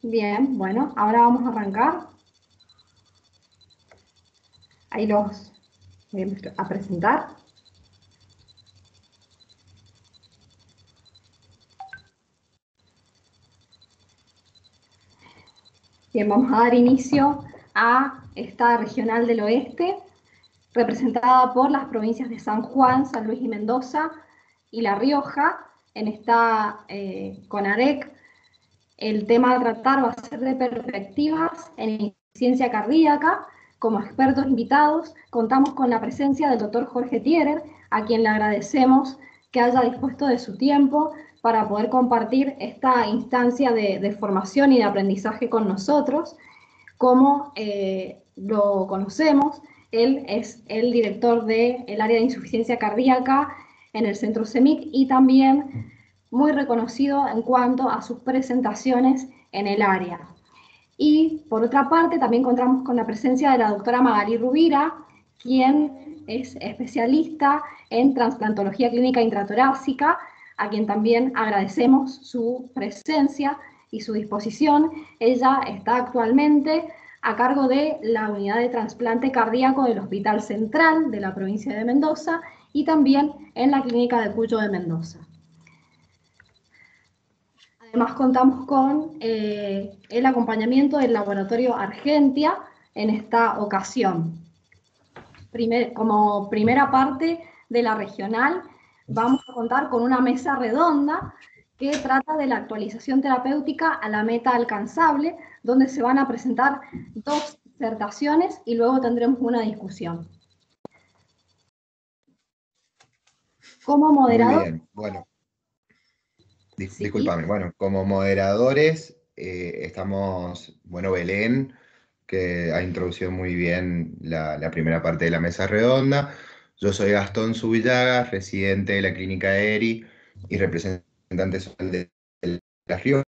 Bien, bueno, ahora vamos a arrancar. Ahí los voy a presentar. Bien, vamos a dar inicio a esta regional del oeste, representada por las provincias de San Juan, San Luis y Mendoza y La Rioja. En esta CONAREC, el tema a tratar va a ser de perspectivas en insuficiencia cardíaca. Como expertos invitados, contamos con la presencia del doctor Jorge Thierer, a quien le agradecemos que haya dispuesto de su tiempo para poder compartir esta instancia de formación y de aprendizaje con nosotros. Como lo conocemos, él es el director del área de insuficiencia cardíaca en el Centro CEMIC y también muy reconocido en cuanto a sus presentaciones en el área. Y por otra parte, también contamos con la presencia de la doctora Magalí Rubira, quien es especialista en trasplantología clínica intratorácica, a quien también agradecemos su presencia y su disposición. Ella está actualmente a cargo de la unidad de trasplante cardíaco del Hospital Central de la provincia de Mendoza y también en la clínica de Cuyo de Mendoza. Además contamos con el acompañamiento del laboratorio Argentia en esta ocasión. Como primera parte de la regional, vamos a contar con una mesa redonda que trata de la actualización terapéutica a la meta alcanzable, donde se van a presentar 2 disertaciones y luego tendremos una discusión. Como moderador... Muy bien, bueno. Sí. Discúlpame, bueno, como moderadores estamos, bueno, Belén, que ha introducido muy bien la primera parte de la mesa redonda. Yo soy Gastón Zubillaga, residente de la clínica ERI y representante social de La Rioja.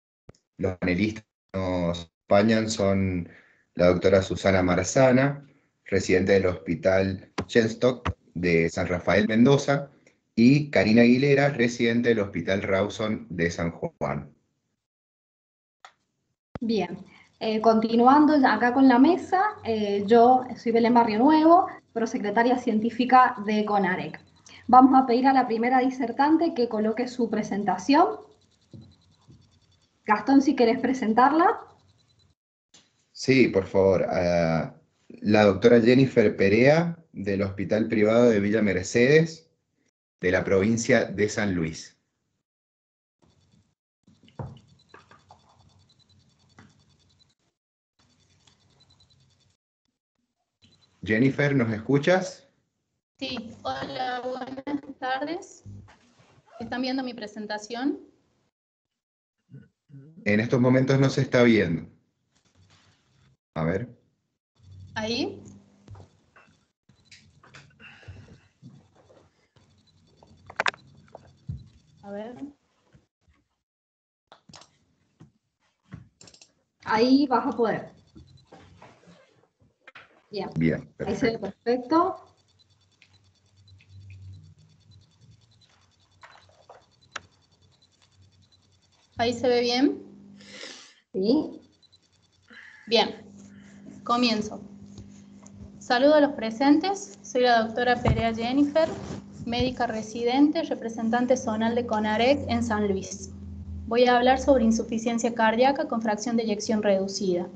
Los panelistas que nos acompañan son la doctora Susana Marzana, residente del Hospital Shenstock de San Rafael Mendoza, y Karina Aguilera, residente del Hospital Rawson de San Juan. Bien, continuando acá con la mesa, yo soy Belén Barrio Nuevo, prosecretaria científica de CONAREC. Vamos a pedir a la primera disertante que coloque su presentación. Gastón, si querés presentarla. Sí, por favor. La doctora Jennifer Perea, del Hospital Privado de Villa Mercedes, de la provincia de San Luis. Jennifer, ¿nos escuchas? Sí, hola, buenas tardes. ¿Están viendo mi presentación? En estos momentos no se está viendo. A ver. ¿Ahí? A ver. Ahí vas a poder. Bien, Bien, ahí se ve perfecto. perfecto. ¿Ahí se ve bien? Sí. Bien, comienzo. Saludo a los presentes, soy la doctora Perea Jennifer, médica residente, representante zonal de CONAREC en San Luis. Voy a hablar sobre insuficiencia cardíaca con fracción de eyección reducida.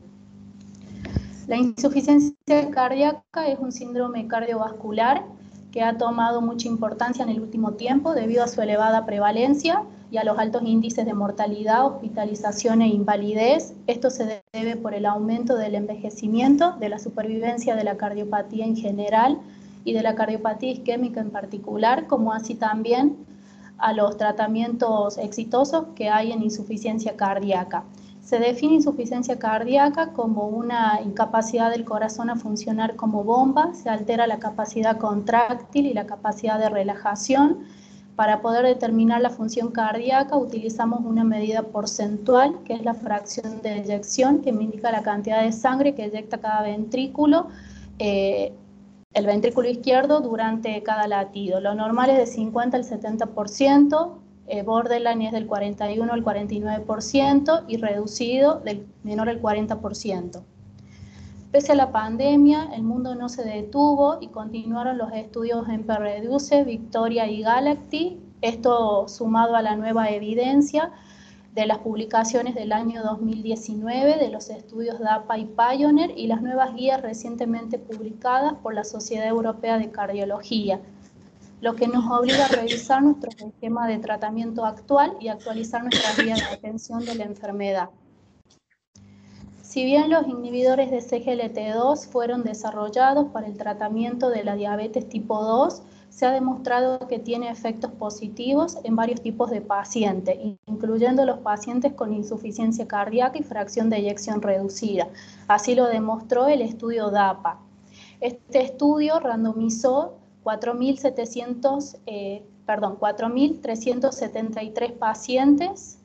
La insuficiencia cardíaca es un síndrome cardiovascular que ha tomado mucha importancia en el último tiempo debido a su elevada prevalencia y a los altos índices de mortalidad, hospitalización e invalidez. Esto se debe por el aumento del envejecimiento, de la supervivencia de la cardiopatía en general y de la cardiopatía isquémica en particular, como así también a los tratamientos exitosos que hay en insuficiencia cardíaca. Se define insuficiencia cardíaca como una incapacidad del corazón a funcionar como bomba, se altera la capacidad contráctil y la capacidad de relajación. Para poder determinar la función cardíaca utilizamos una medida porcentual, que es la fracción de eyección, que me indica la cantidad de sangre que eyecta cada ventrículo, el ventrículo izquierdo durante cada latido. Lo normal es de 50 al 70%, borderline es del 41 al 49% y reducido del menor al 40%. Pese a la pandemia, el mundo no se detuvo y continuaron los estudios en EMPA-REDUCE, Victoria y Galaxy, esto sumado a la nueva evidencia de las publicaciones del año 2019 de los estudios DAPA y Pioneer y las nuevas guías recientemente publicadas por la Sociedad Europea de Cardiología, lo que nos obliga a revisar nuestro esquema de tratamiento actual y actualizar nuestras vías de atención de la enfermedad. Si bien los inhibidores de SGLT2 fueron desarrollados para el tratamiento de la diabetes tipo 2, se ha demostrado que tiene efectos positivos en varios tipos de pacientes, incluyendo los pacientes con insuficiencia cardíaca y fracción de eyección reducida. Así lo demostró el estudio DAPA. Este estudio randomizó 4.373 pacientes,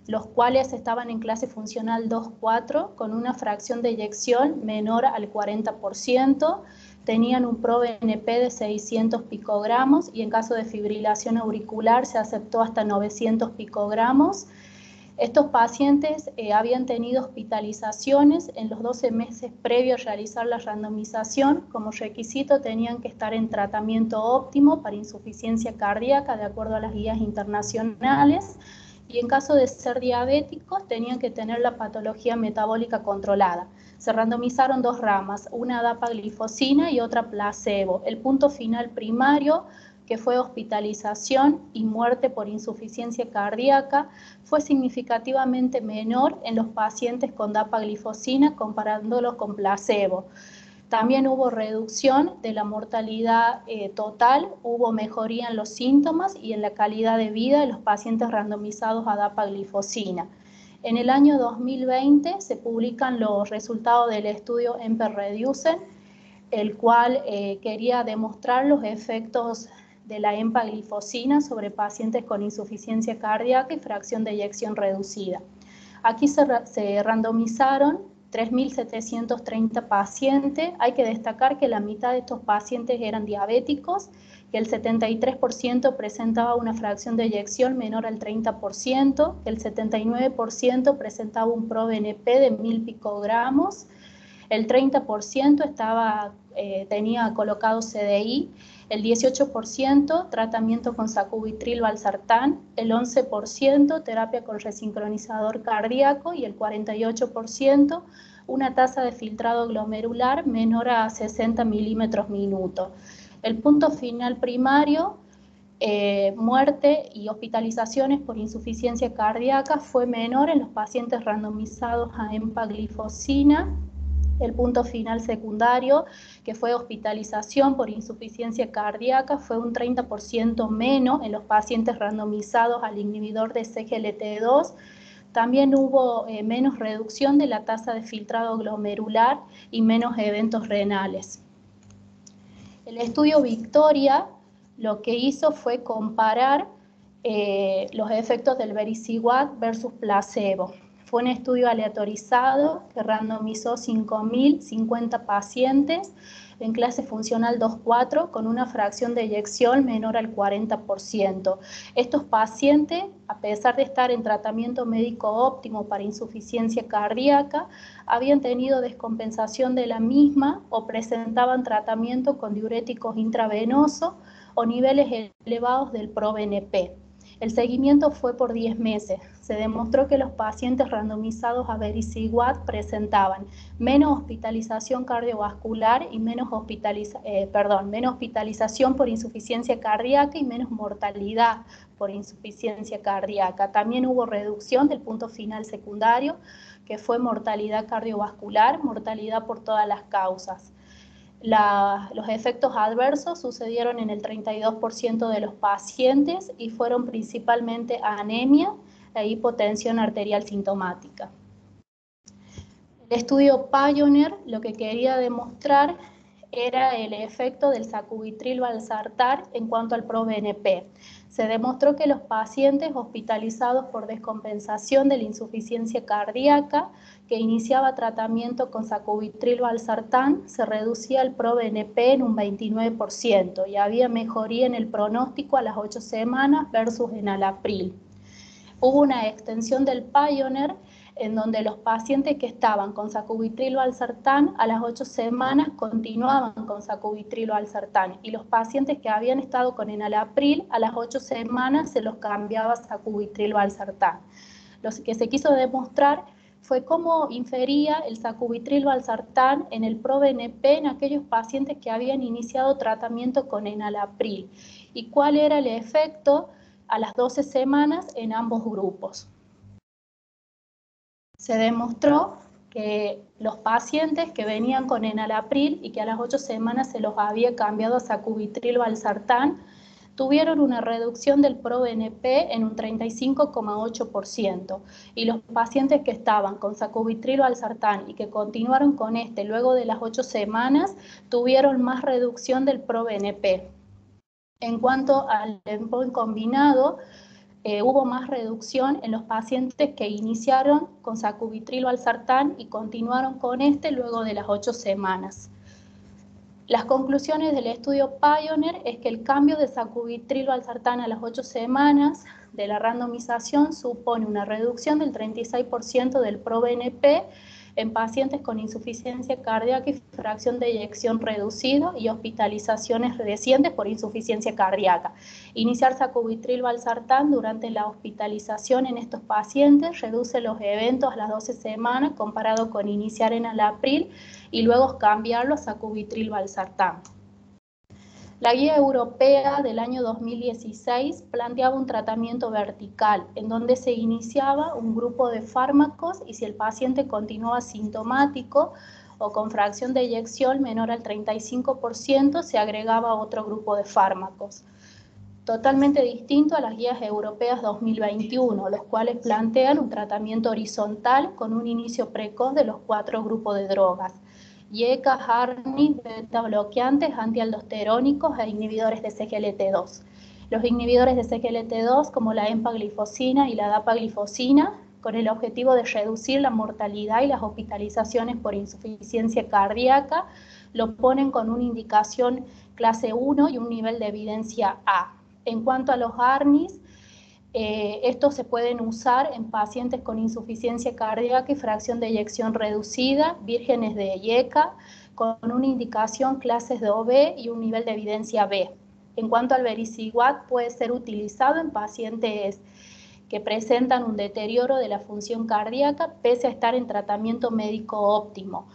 los cuales estaban en clase funcional 2-4, con una fracción de eyección menor al 40%, tenían un ProBNP de 600 picogramos y en caso de fibrilación auricular se aceptó hasta 900 picogramos. Estos pacientes habían tenido hospitalizaciones en los 12 meses previos a realizar la randomización. Como requisito tenían que estar en tratamiento óptimo para insuficiencia cardíaca de acuerdo a las guías internacionales. Y en caso de ser diabéticos, tenían que tener la patología metabólica controlada. Se randomizaron dos ramas, una dapaglifosina y otra placebo. El punto final primario, que fue hospitalización y muerte por insuficiencia cardíaca, fue significativamente menor en los pacientes con dapaglifosina comparándolos con placebo. También hubo reducción de la mortalidad total, hubo mejoría en los síntomas y en la calidad de vida de los pacientes randomizados a dapaglifosina. En el año 2020 se publican los resultados del estudio EMPA-REDUCE, el cual quería demostrar los efectos de la empaglifosina sobre pacientes con insuficiencia cardíaca y fracción de eyección reducida. Aquí se randomizaron 3.730 pacientes. Hay que destacar que la mitad de estos pacientes eran diabéticos, que el 73% presentaba una fracción de eyección menor al 30%, que el 79% presentaba un ProBNP de 1000 picogramos, el 30% tenía colocado CDI, el 18% tratamiento con sacubitril valsartán, el 11% terapia con resincronizador cardíaco y el 48% una tasa de filtrado glomerular menor a 60 milímetros minuto. El punto final primario, muerte y hospitalizaciones por insuficiencia cardíaca fue menor en los pacientes randomizados a empaglifosina. El punto final secundario, que fue hospitalización por insuficiencia cardíaca, fue un 30% menos en los pacientes randomizados al inhibidor de SGLT2. También hubo menos reducción de la tasa de filtrado glomerular y menos eventos renales. El estudio Victoria lo que hizo fue comparar los efectos del vericiguat versus placebo. Fue un estudio aleatorizado que randomizó 5.050 pacientes en clase funcional 2-4 con una fracción de eyección menor al 40%. Estos pacientes, a pesar de estar en tratamiento médico óptimo para insuficiencia cardíaca, habían tenido descompensación de la misma o presentaban tratamiento con diuréticos intravenosos o niveles elevados del ProBNP. El seguimiento fue por 10 meses. Se demostró que los pacientes randomizados a vericiguat presentaban menos hospitalización cardiovascular y menos hospitalización por insuficiencia cardíaca y menos mortalidad por insuficiencia cardíaca. También hubo reducción del punto final secundario, que fue mortalidad cardiovascular, mortalidad por todas las causas. Los efectos adversos sucedieron en el 32% de los pacientes y fueron principalmente anemia e hipotensión arterial sintomática. El estudio Pioneer lo que quería demostrar era el efecto del sacubitril/valsartán en cuanto al ProBNP. Se demostró que los pacientes hospitalizados por descompensación de la insuficiencia cardíaca que iniciaba tratamiento con sacubitril/valsartán se reducía el ProBNP en un 29% y había mejoría en el pronóstico a las 8 semanas versus enalapril. Hubo una extensión del Pioneer en donde los pacientes que estaban con sacubitril/valsartán a las 8 semanas continuaban con sacubitril/valsartán y los pacientes que habían estado con enalapril a las 8 semanas se los cambiaba a sacubitril/valsartán. Lo que se quiso demostrar fue cómo infería el sacubitril/valsartán en el ProBNP en aquellos pacientes que habían iniciado tratamiento con enalapril y cuál era el efecto a las 12 semanas en ambos grupos. Se demostró que los pacientes que venían con enalapril y que a las 8 semanas se los había cambiado a sacubitril/valsartán tuvieron una reducción del ProBNP en un 35,8% y los pacientes que estaban con sacubitril/valsartán y que continuaron con este luego de las 8 semanas tuvieron más reducción del ProBNP. En cuanto al endpoint combinado, hubo más reducción en los pacientes que iniciaron con sacubitril/valsartán y continuaron con este luego de las 8 semanas. Las conclusiones del estudio Pioneer es que el cambio de sacubitril/valsartán a las 8 semanas de la randomización supone una reducción del 36% del ProBNP en pacientes con insuficiencia cardíaca y fracción de eyección reducido y hospitalizaciones recientes por insuficiencia cardíaca. Iniciar sacubitril/valsartán durante la hospitalización en estos pacientes reduce los eventos a las 12 semanas comparado con iniciar enalapril y luego cambiarlo a sacubitril/valsartán. La guía europea del año 2016 planteaba un tratamiento vertical, en donde se iniciaba un grupo de fármacos y si el paciente continuaba sintomático o con fracción de eyección menor al 35%, se agregaba otro grupo de fármacos. Totalmente distinto a las guías europeas 2021, los cuales plantean un tratamiento horizontal con un inicio precoz de los 4 grupos de drogas: YECA, ARNI, beta bloqueantes, antialdosterónicos e inhibidores de CGLT2. Los inhibidores de CGLT2 como la empaglifosina y la dapaglifosina, con el objetivo de reducir la mortalidad y las hospitalizaciones por insuficiencia cardíaca, lo ponen con una indicación clase 1 y un nivel de evidencia A. En cuanto a los ARNIs, estos se pueden usar en pacientes con insuficiencia cardíaca y fracción de eyección reducida, vírgenes de YECA, con una indicación clases 2B y un nivel de evidencia B. En cuanto al vericiguat, puede ser utilizado en pacientes que presentan un deterioro de la función cardíaca pese a estar en tratamiento médico óptimo,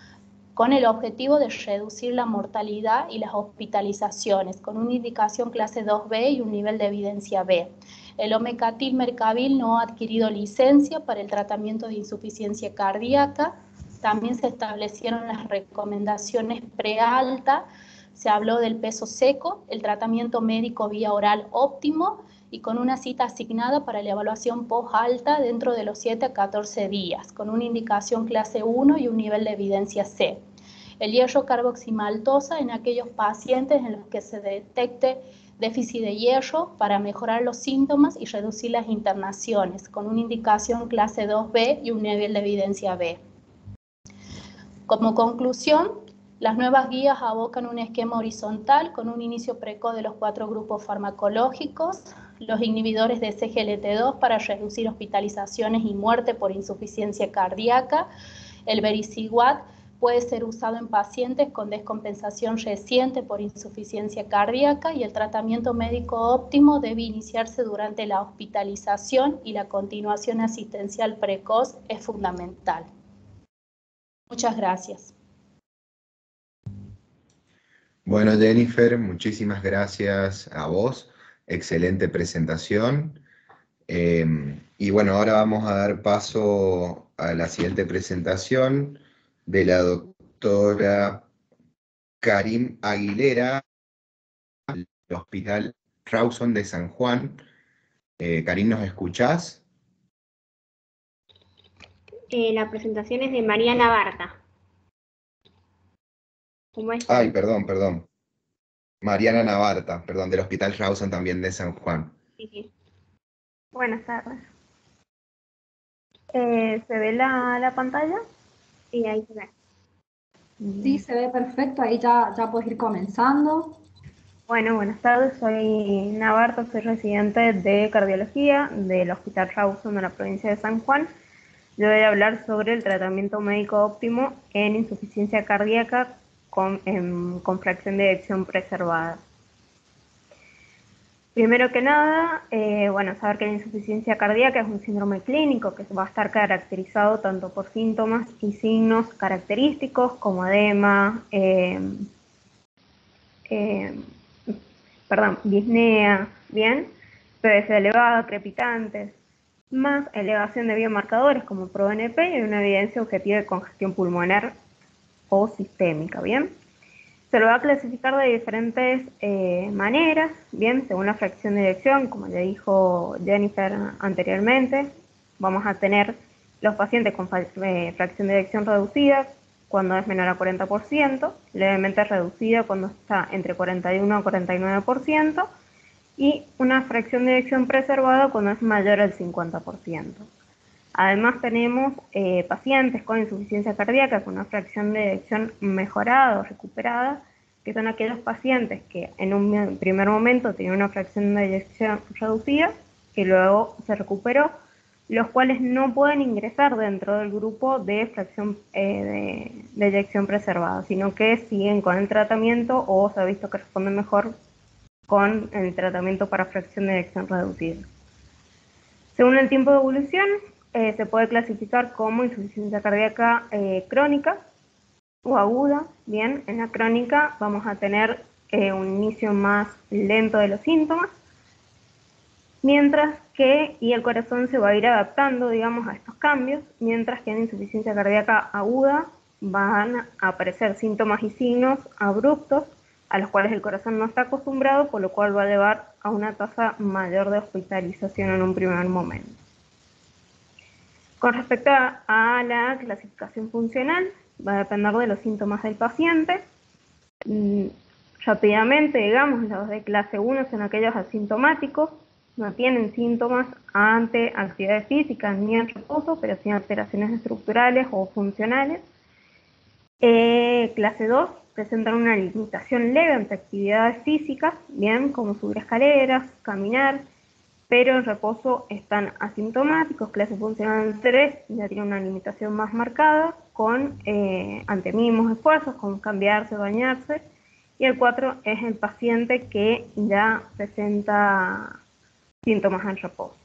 con el objetivo de reducir la mortalidad y las hospitalizaciones, con una indicación clase 2B y un nivel de evidencia B. El omecatil-mercavil no ha adquirido licencia para el tratamiento de insuficiencia cardíaca. También se establecieron las recomendaciones prealta. Se habló del peso seco, el tratamiento médico vía oral óptimo y con una cita asignada para la evaluación post-alta dentro de los 7 a 14 días, con una indicación clase 1 y un nivel de evidencia C. El hierro carboximaltosa en aquellos pacientes en los que se detecte déficit de hierro para mejorar los síntomas y reducir las internaciones, con una indicación clase 2B y un nivel de evidencia B. Como conclusión, las nuevas guías abocan un esquema horizontal con un inicio precoz de los 4 grupos farmacológicos, los inhibidores de CGLT2 para reducir hospitalizaciones y muerte por insuficiencia cardíaca, el vericiguat puede ser usado en pacientes con descompensación reciente por insuficiencia cardíaca y el tratamiento médico óptimo debe iniciarse durante la hospitalización y la continuación asistencial precoz es fundamental. Muchas gracias. Bueno, Jennifer, muchísimas gracias a vos. Excelente presentación. Y bueno, ahora vamos a dar paso a la siguiente presentación de la doctora Karim Aguilera, del Hospital Rawson de San Juan. Karim, ¿nos escuchás? La presentación es de Mariana Barta. ¿Cómo está? Ay, perdón. Mariana Navarta, perdón, del Hospital Rawson también de San Juan. Sí, sí. Buenas tardes. ¿Se ve la pantalla? Sí, ahí se ve. Sí, se ve perfecto, ahí ya puedes ir comenzando. Bueno, buenas tardes. Soy Navarta, soy residente de cardiología del Hospital Rawson de la provincia de San Juan. Yo voy a hablar sobre el tratamiento médico óptimo en insuficiencia cardíaca con fracción de eyección preservada. Primero que nada, saber que la insuficiencia cardíaca es un síndrome clínico que va a estar caracterizado tanto por síntomas y signos característicos como edema, disnea, bien, PVC elevada, crepitantes, más elevación de biomarcadores como ProNP y una evidencia objetiva de congestión pulmonar o sistémica, bien. Se lo va a clasificar de diferentes maneras, bien, según la fracción de eyección, como ya dijo Jennifer anteriormente. Vamos a tener los pacientes con fracción de eyección reducida cuando es menor a 40%, levemente reducida cuando está entre 41 a 49%, y una fracción de eyección preservada cuando es mayor al 50%. Además tenemos pacientes con insuficiencia cardíaca con una fracción de eyección mejorada o recuperada, que son aquellos pacientes que en un primer momento tenían una fracción de eyección reducida y luego se recuperó, los cuales no pueden ingresar dentro del grupo de fracción de eyección preservada, sino que siguen con el tratamiento o se ha visto que responden mejor con el tratamiento para fracción de eyección reducida. Según el tiempo de evolución, se puede clasificar como insuficiencia cardíaca crónica o aguda. Bien, en la crónica vamos a tener un inicio más lento de los síntomas, y el corazón se va a ir adaptando, digamos, a estos cambios, mientras que en insuficiencia cardíaca aguda van a aparecer síntomas y signos abruptos a los cuales el corazón no está acostumbrado, por lo cual va a llevar a una tasa mayor de hospitalización en un primer momento. Con respecto a la clasificación funcional, va a depender de los síntomas del paciente. Rápidamente, digamos, los de clase 1 son aquellos asintomáticos, no tienen síntomas ante actividades físicas ni en reposo, pero sí alteraciones estructurales o funcionales. Clase 2 presentan una limitación leve ante actividades físicas, bien, como subir escaleras, caminar, pero en reposo están asintomáticos. Clase funcional 3 ya tiene una limitación más marcada, ante mínimos esfuerzos, como cambiarse, bañarse, y el 4 es el paciente que ya presenta síntomas en reposo.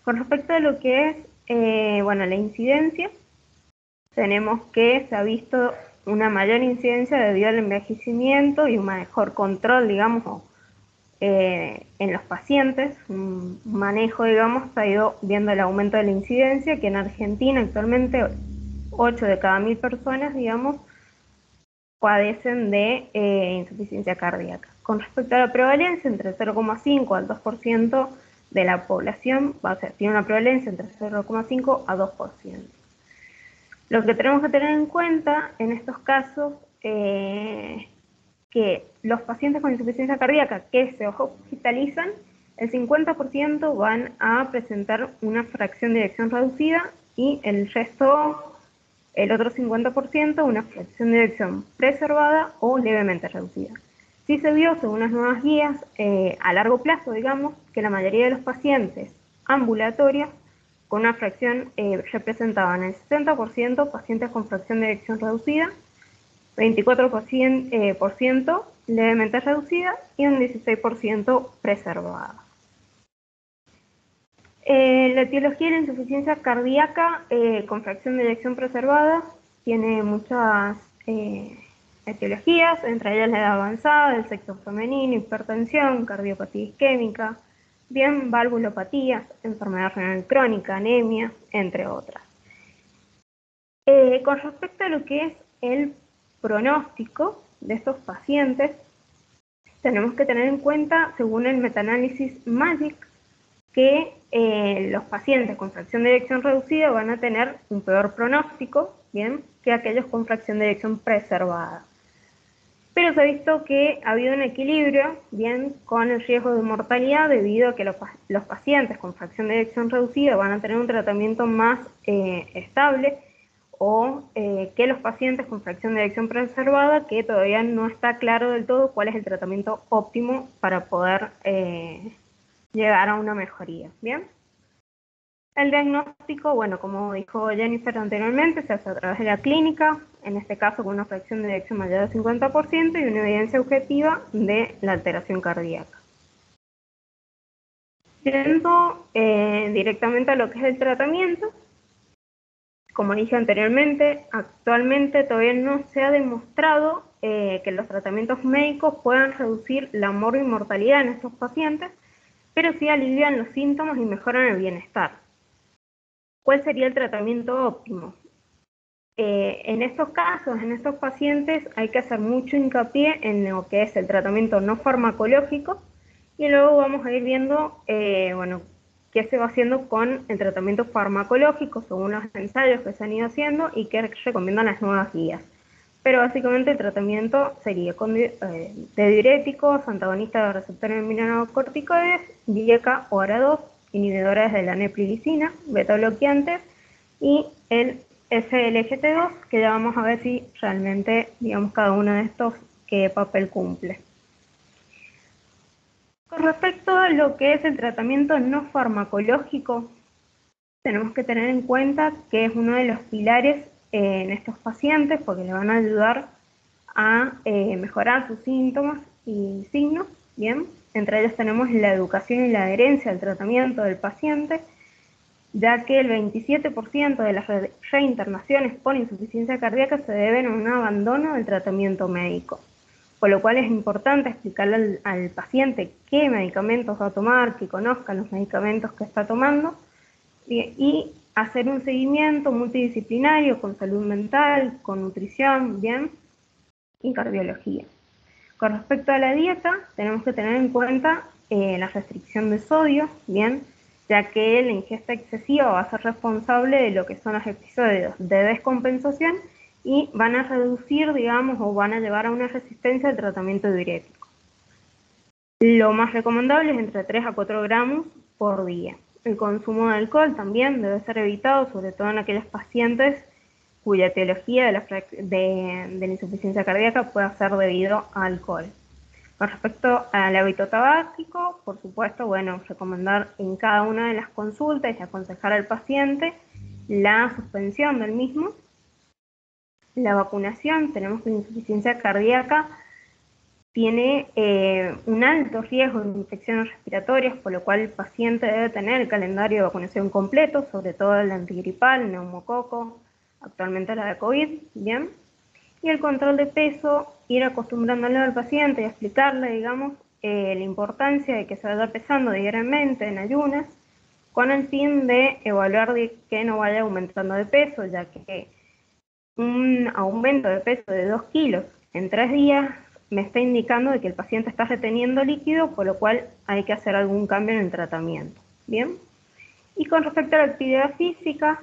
Con respecto a lo que es la incidencia, tenemos que se ha visto una mayor incidencia debido al envejecimiento y un mejor control, digamos, en los pacientes, un manejo, digamos, se ha ido viendo el aumento de la incidencia, que en Argentina actualmente 8 de cada 1000 personas, digamos, padecen de insuficiencia cardíaca. Con respecto a la prevalencia, entre 0,5 al 2% de la población tiene una prevalencia entre 0,5 a 2%. Lo que tenemos que tener en cuenta en estos casos que los pacientes con insuficiencia cardíaca que se hospitalizan, el 50% van a presentar una fracción de eyección reducida y el otro 50%, una fracción de eyección preservada o levemente reducida. Sí se vio, según las nuevas guías, a largo plazo, digamos, que la mayoría de los pacientes ambulatorios con una fracción representaban el 60% pacientes con fracción de eyección reducida, 24% levemente reducida y un 16% preservada. La etiología de la insuficiencia cardíaca con fracción de eyección preservada tiene muchas etiologías, entre ellas la edad avanzada, el sexo femenino, hipertensión, cardiopatía isquémica, bien, valvulopatías, enfermedad renal crónica, anemia, entre otras. Con respecto a lo que es el pronóstico de estos pacientes, tenemos que tener en cuenta, según el metaanálisis MAGIC, que los pacientes con fracción de eyección reducida van a tener un peor pronóstico, bien, que aquellos con fracción de eyección preservada. pero se ha visto que ha habido un equilibrio, bien, con el riesgo de mortalidad debido a que los pacientes con fracción de eyección reducida van a tener un tratamiento más estable, o que los pacientes con fracción de eyección preservada, que todavía no está claro del todo cuál es el tratamiento óptimo para poder llegar a una mejoría, ¿bien? El diagnóstico, bueno, como dijo Jennifer anteriormente, se hace a través de la clínica, en este caso con una fracción de eyección mayor del 50% y una evidencia objetiva de la alteración cardíaca. Yendo directamente a lo que es el tratamiento, como dije anteriormente, actualmente todavía no se ha demostrado que los tratamientos médicos puedan reducir la mortalidad en estos pacientes, pero sí alivian los síntomas y mejoran el bienestar. ¿Cuál sería el tratamiento óptimo? En estos casos, en estos pacientes, hay que hacer mucho hincapié en lo que es el tratamiento no farmacológico, y luego vamos a ir viendo, bueno, qué se va haciendo con el tratamiento farmacológico según los ensayos que se han ido haciendo y que recomiendan las nuevas guías. Pero básicamente el tratamiento sería con de diuréticos, antagonistas de receptores mineralocorticoides, DIECA o ARA2, inhibidores de la neprilicina, beta bloqueantes, y el SGLT2, que ya vamos a ver si realmente, digamos, cada uno de estos qué papel cumple. Con respecto a lo que es el tratamiento no farmacológico, tenemos que tener en cuenta que es uno de los pilares en estos pacientes, porque le van a ayudar a mejorar sus síntomas y signos, ¿bien? Entre ellos tenemos la educación y la adherencia al tratamiento del paciente, ya que el 27% de las reinternaciones por insuficiencia cardíaca se deben a un abandono del tratamiento médico. Por lo cual es importante explicarle al paciente qué medicamentos va a tomar, que conozca los medicamentos que está tomando, y hacer un seguimiento multidisciplinario con salud mental, con nutrición, ¿bien? Y cardiología. Con respecto a la dieta, tenemos que tener en cuenta la restricción de sodio, ¿bien? Ya que la ingesta excesiva va a ser responsable de lo que son los episodios de descompensación y van a reducir, digamos, o van a llevar a una resistencia al tratamiento diurético. Lo más recomendable es entre 3 a 4 gramos por día. El consumo de alcohol también debe ser evitado, sobre todo en aquellos pacientes cuya etiología de la insuficiencia cardíaca pueda ser debido a alcohol. Con respecto al hábito tabáquico, por supuesto, bueno, recomendar en cada una de las consultas y aconsejar al paciente la suspensión del mismo. La vacunación, tenemos que la insuficiencia cardíaca tiene un alto riesgo de infecciones respiratorias, por lo cual el paciente debe tener el calendario de vacunación completo, sobre todo el antigripal, el neumococo, actualmente la de COVID, ¿bien? Y el control de peso, ir acostumbrándolo al paciente y explicarle, digamos, la importancia de que se vaya pesando diariamente en ayunas, con el fin de evaluar de que no vaya aumentando de peso, ya que un aumento de peso de 2 kilos en 3 días me está indicando de que el paciente está reteniendo líquido, por lo cual hay que hacer algún cambio en el tratamiento, ¿bien? Y con respecto a la actividad física,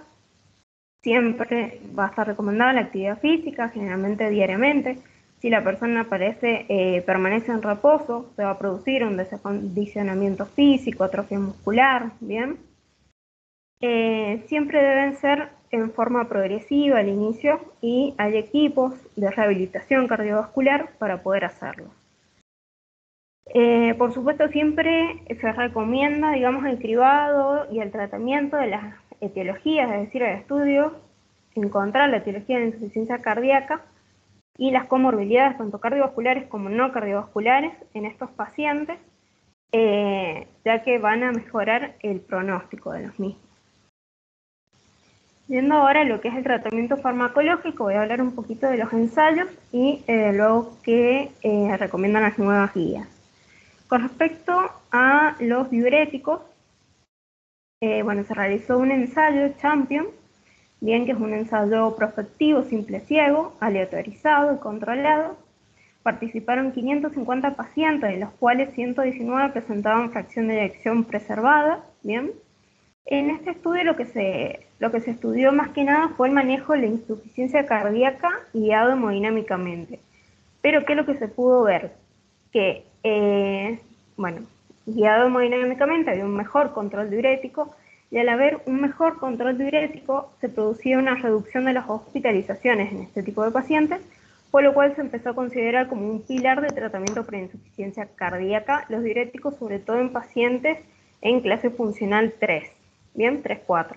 siempre va a estar recomendada la actividad física, generalmente diariamente. Si la persona permanece en reposo, se va a producir un desacondicionamiento físico, atrofia muscular, ¿bien? Siempre deben ser en forma progresiva al inicio y hay equipos de rehabilitación cardiovascular para poder hacerlo. Por supuesto, siempre se recomienda, digamos, el cribado y el tratamiento de las etiologías, es decir, el estudio, encontrar la etiología de insuficiencia cardíaca y las comorbilidades, tanto cardiovasculares como no cardiovasculares, en estos pacientes, ya que van a mejorar el pronóstico de los mismos. Viendo ahora lo que es el tratamiento farmacológico, voy a hablar un poquito de los ensayos y luego que recomiendan las nuevas guías. Con respecto a los diuréticos, bueno, se realizó un ensayo Champion, bien que es un ensayo prospectivo, simple ciego, aleatorizado y controlado. Participaron 550 pacientes, de los cuales 119 presentaban fracción de eyección preservada, bien. En este estudio lo que se estudió más que nada fue el manejo de la insuficiencia cardíaca guiado hemodinámicamente. Pero ¿qué es lo que se pudo ver? Que, bueno, guiado hemodinámicamente había un mejor control diurético, y al haber un mejor control diurético se producía una reducción de las hospitalizaciones en este tipo de pacientes, por lo cual se empezó a considerar como un pilar de tratamiento para insuficiencia cardíaca los diuréticos, sobre todo en pacientes en clase funcional 3, bien, 3-4.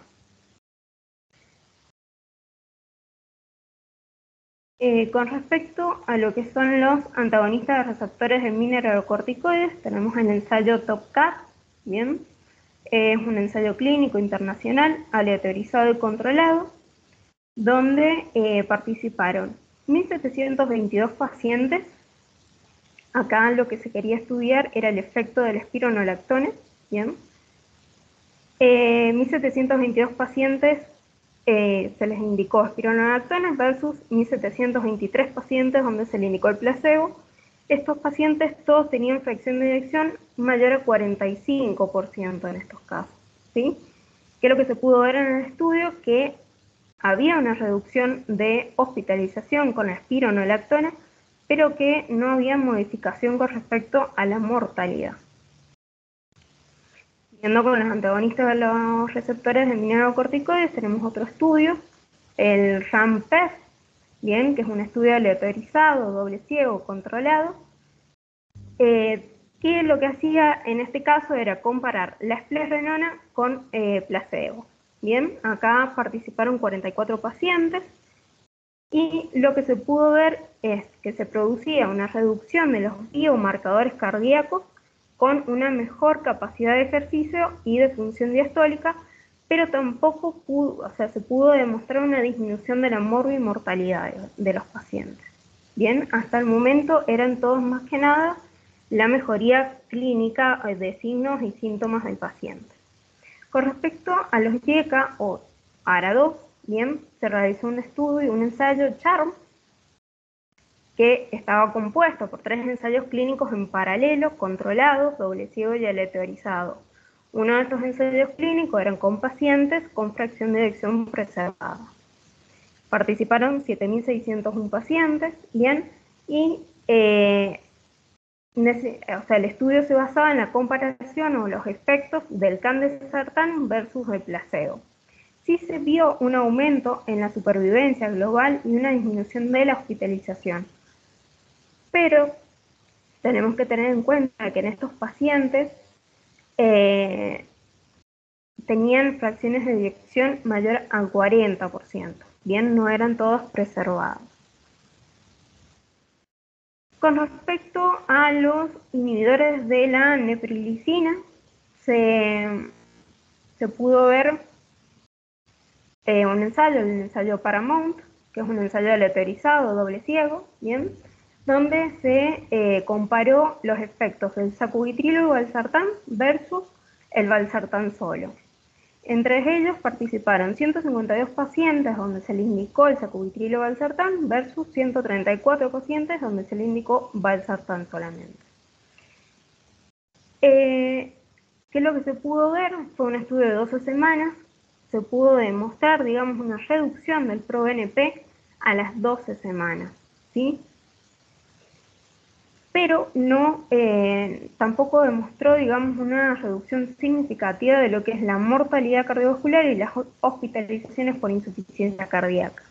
Con respecto a lo que son los antagonistas de receptores de mineralocorticoides, tenemos el ensayo TOPCAT, bien, es un ensayo clínico internacional, aleatorizado y controlado, donde participaron 1.722 pacientes. Acá lo que se quería estudiar era el efecto del espironolactone, bien. 1.722 pacientes se les indicó espironolactone versus 1.723 pacientes donde se le indicó el placebo. Estos pacientes todos tenían fracción de eyección mayor a 45% en estos casos, ¿sí? Que es lo que se pudo ver en el estudio, que había una reducción de hospitalización con la espironolactone, pero que no había modificación con respecto a la mortalidad. Siguiendo con los antagonistas de los receptores de mineralocorticoides, tenemos otro estudio, el RAM-PEF, bien, que es un estudio aleatorizado, doble ciego, controlado, que lo que hacía en este caso era comparar la esplesrenona con placebo. Bien, acá participaron 44 pacientes, y lo que se pudo ver es que se producía una reducción de los biomarcadores cardíacos con una mejor capacidad de ejercicio y de función diastólica, pero tampoco se pudo demostrar una disminución de la morbimortalidad de los pacientes. Bien, hasta el momento eran todos más que nada la mejoría clínica de signos y síntomas del paciente. Con respecto a los YECA o ARA2, bien, se realizó un estudio, un ensayo CHARM, que estaba compuesto por 3 ensayos clínicos en paralelo, controlados, doble ciego y aleatorizado. Uno de estos ensayos clínicos eran con pacientes con fracción de eyección preservada. Participaron 7.601 pacientes, bien, y el estudio se basaba en la comparación o los efectos del candesartán versus el placebo. Sí se vio un aumento en la supervivencia global y una disminución de la hospitalización. Pero tenemos que tener en cuenta que en estos pacientes tenían fracciones de eyección mayor al 40%. Bien, no eran todos preservados. Con respecto a los inhibidores de la neprilicina, se pudo ver un ensayo, el ensayo Paramount, que es un ensayo aleatorizado, doble ciego, bien, donde se comparó los efectos del sacubitrilo y valsartán versus el valsartán solo. Entre ellos participaron 152 pacientes donde se le indicó el sacubitrilo valsartán versus 134 pacientes donde se le indicó valsartán solamente. ¿Qué es lo que se pudo ver? Fue un estudio de 12 semanas. Se pudo demostrar, digamos, una reducción del ProBNP a las 12 semanas, ¿sí? Pero no, tampoco demostró, digamos, una reducción significativa de lo que es la mortalidad cardiovascular y las hospitalizaciones por insuficiencia cardíaca.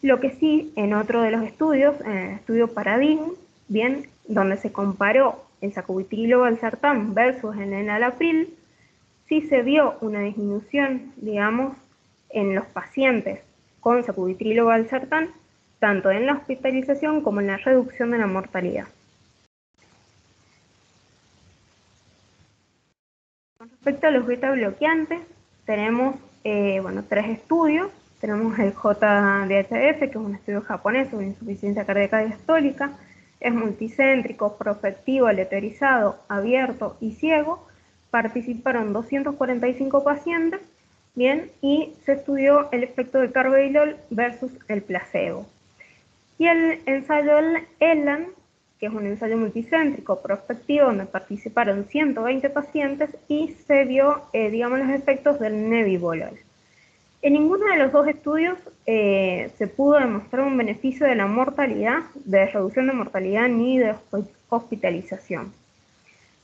Lo que sí, en otro de los estudios, en el estudio Paradigm, bien, donde se comparó el sacubitrilo valsartán versus el enalapril, sí se vio una disminución, digamos, en los pacientes con sacubitrilo valsartán, tanto en la hospitalización como en la reducción de la mortalidad. Con respecto a los beta bloqueantes, tenemos 3 estudios. Tenemos el JDHF, que es un estudio japonés sobre insuficiencia cardíaca diastólica. Es multicéntrico, prospectivo, aleatorizado, abierto y ciego. Participaron 245 pacientes, bien, y se estudió el efecto de carvedilol versus el placebo. Y el ensayo ELAN, que es un ensayo multicéntrico prospectivo donde participaron 120 pacientes y se vio, digamos, los efectos del nebivolol. En ninguno de los dos estudios se pudo demostrar un beneficio de la mortalidad, de reducción de mortalidad ni de hospitalización.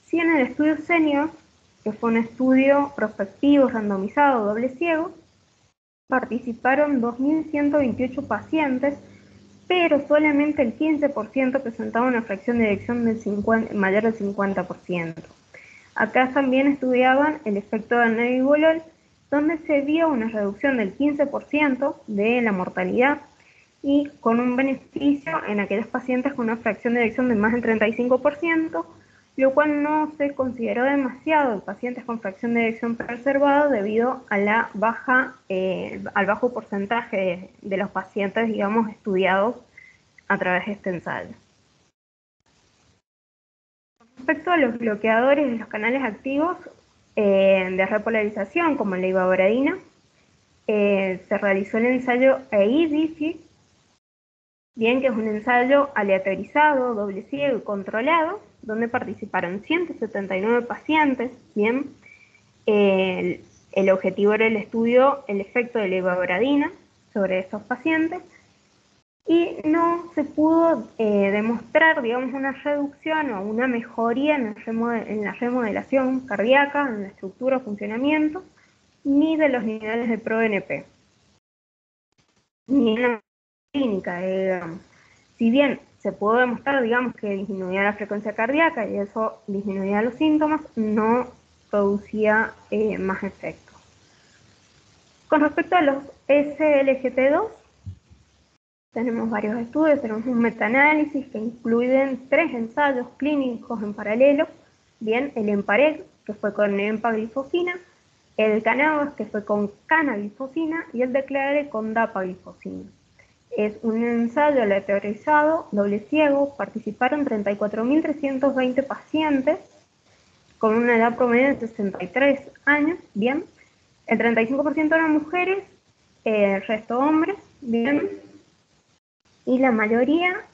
Sí, en el estudio senior, que fue un estudio prospectivo, randomizado, doble ciego, participaron 2.128 pacientes, pero solamente el 15% presentaba una fracción de eyección mayor del 50%. Acá también estudiaban el efecto del nebivolol, donde se vio una reducción del 15% de la mortalidad y con un beneficio en aquellos pacientes con una fracción de eyección de más del 35%, lo cual no se consideró demasiado en pacientes con fracción de eyección preservada debido a la al bajo porcentaje de los pacientes, digamos, estudiados a través de este ensayo. Respecto a los bloqueadores de los canales activos de repolarización, como la ivabradina, se realizó el ensayo EIDIFI, bien que es un ensayo aleatorizado, doble ciego y controlado, donde participaron 179 pacientes, bien. El objetivo era el estudio, el efecto de la ivabradina sobre estos pacientes, y no se pudo demostrar, digamos, una reducción o una mejoría en la remodelación cardíaca, en la estructura o funcionamiento, ni de los niveles de ProNP, ni en la clínica, digamos. Si bien se pudo demostrar, digamos, que disminuía la frecuencia cardíaca y eso disminuía los síntomas, no producía más efecto. Con respecto a los SLGT2, tenemos varios estudios, tenemos un metaanálisis que incluyen 3 ensayos clínicos en paralelo, bien, el EMPAREG, que fue con empaglifosina, el CANAVAS, que fue con canaglifosina, y el DECLARE con dapaglifosina. Es un ensayo aleatorizado, doble ciego, participaron 34.320 pacientes con una edad promedio de 63 años, bien, el 35% eran mujeres, el resto hombres, bien, y la mayoría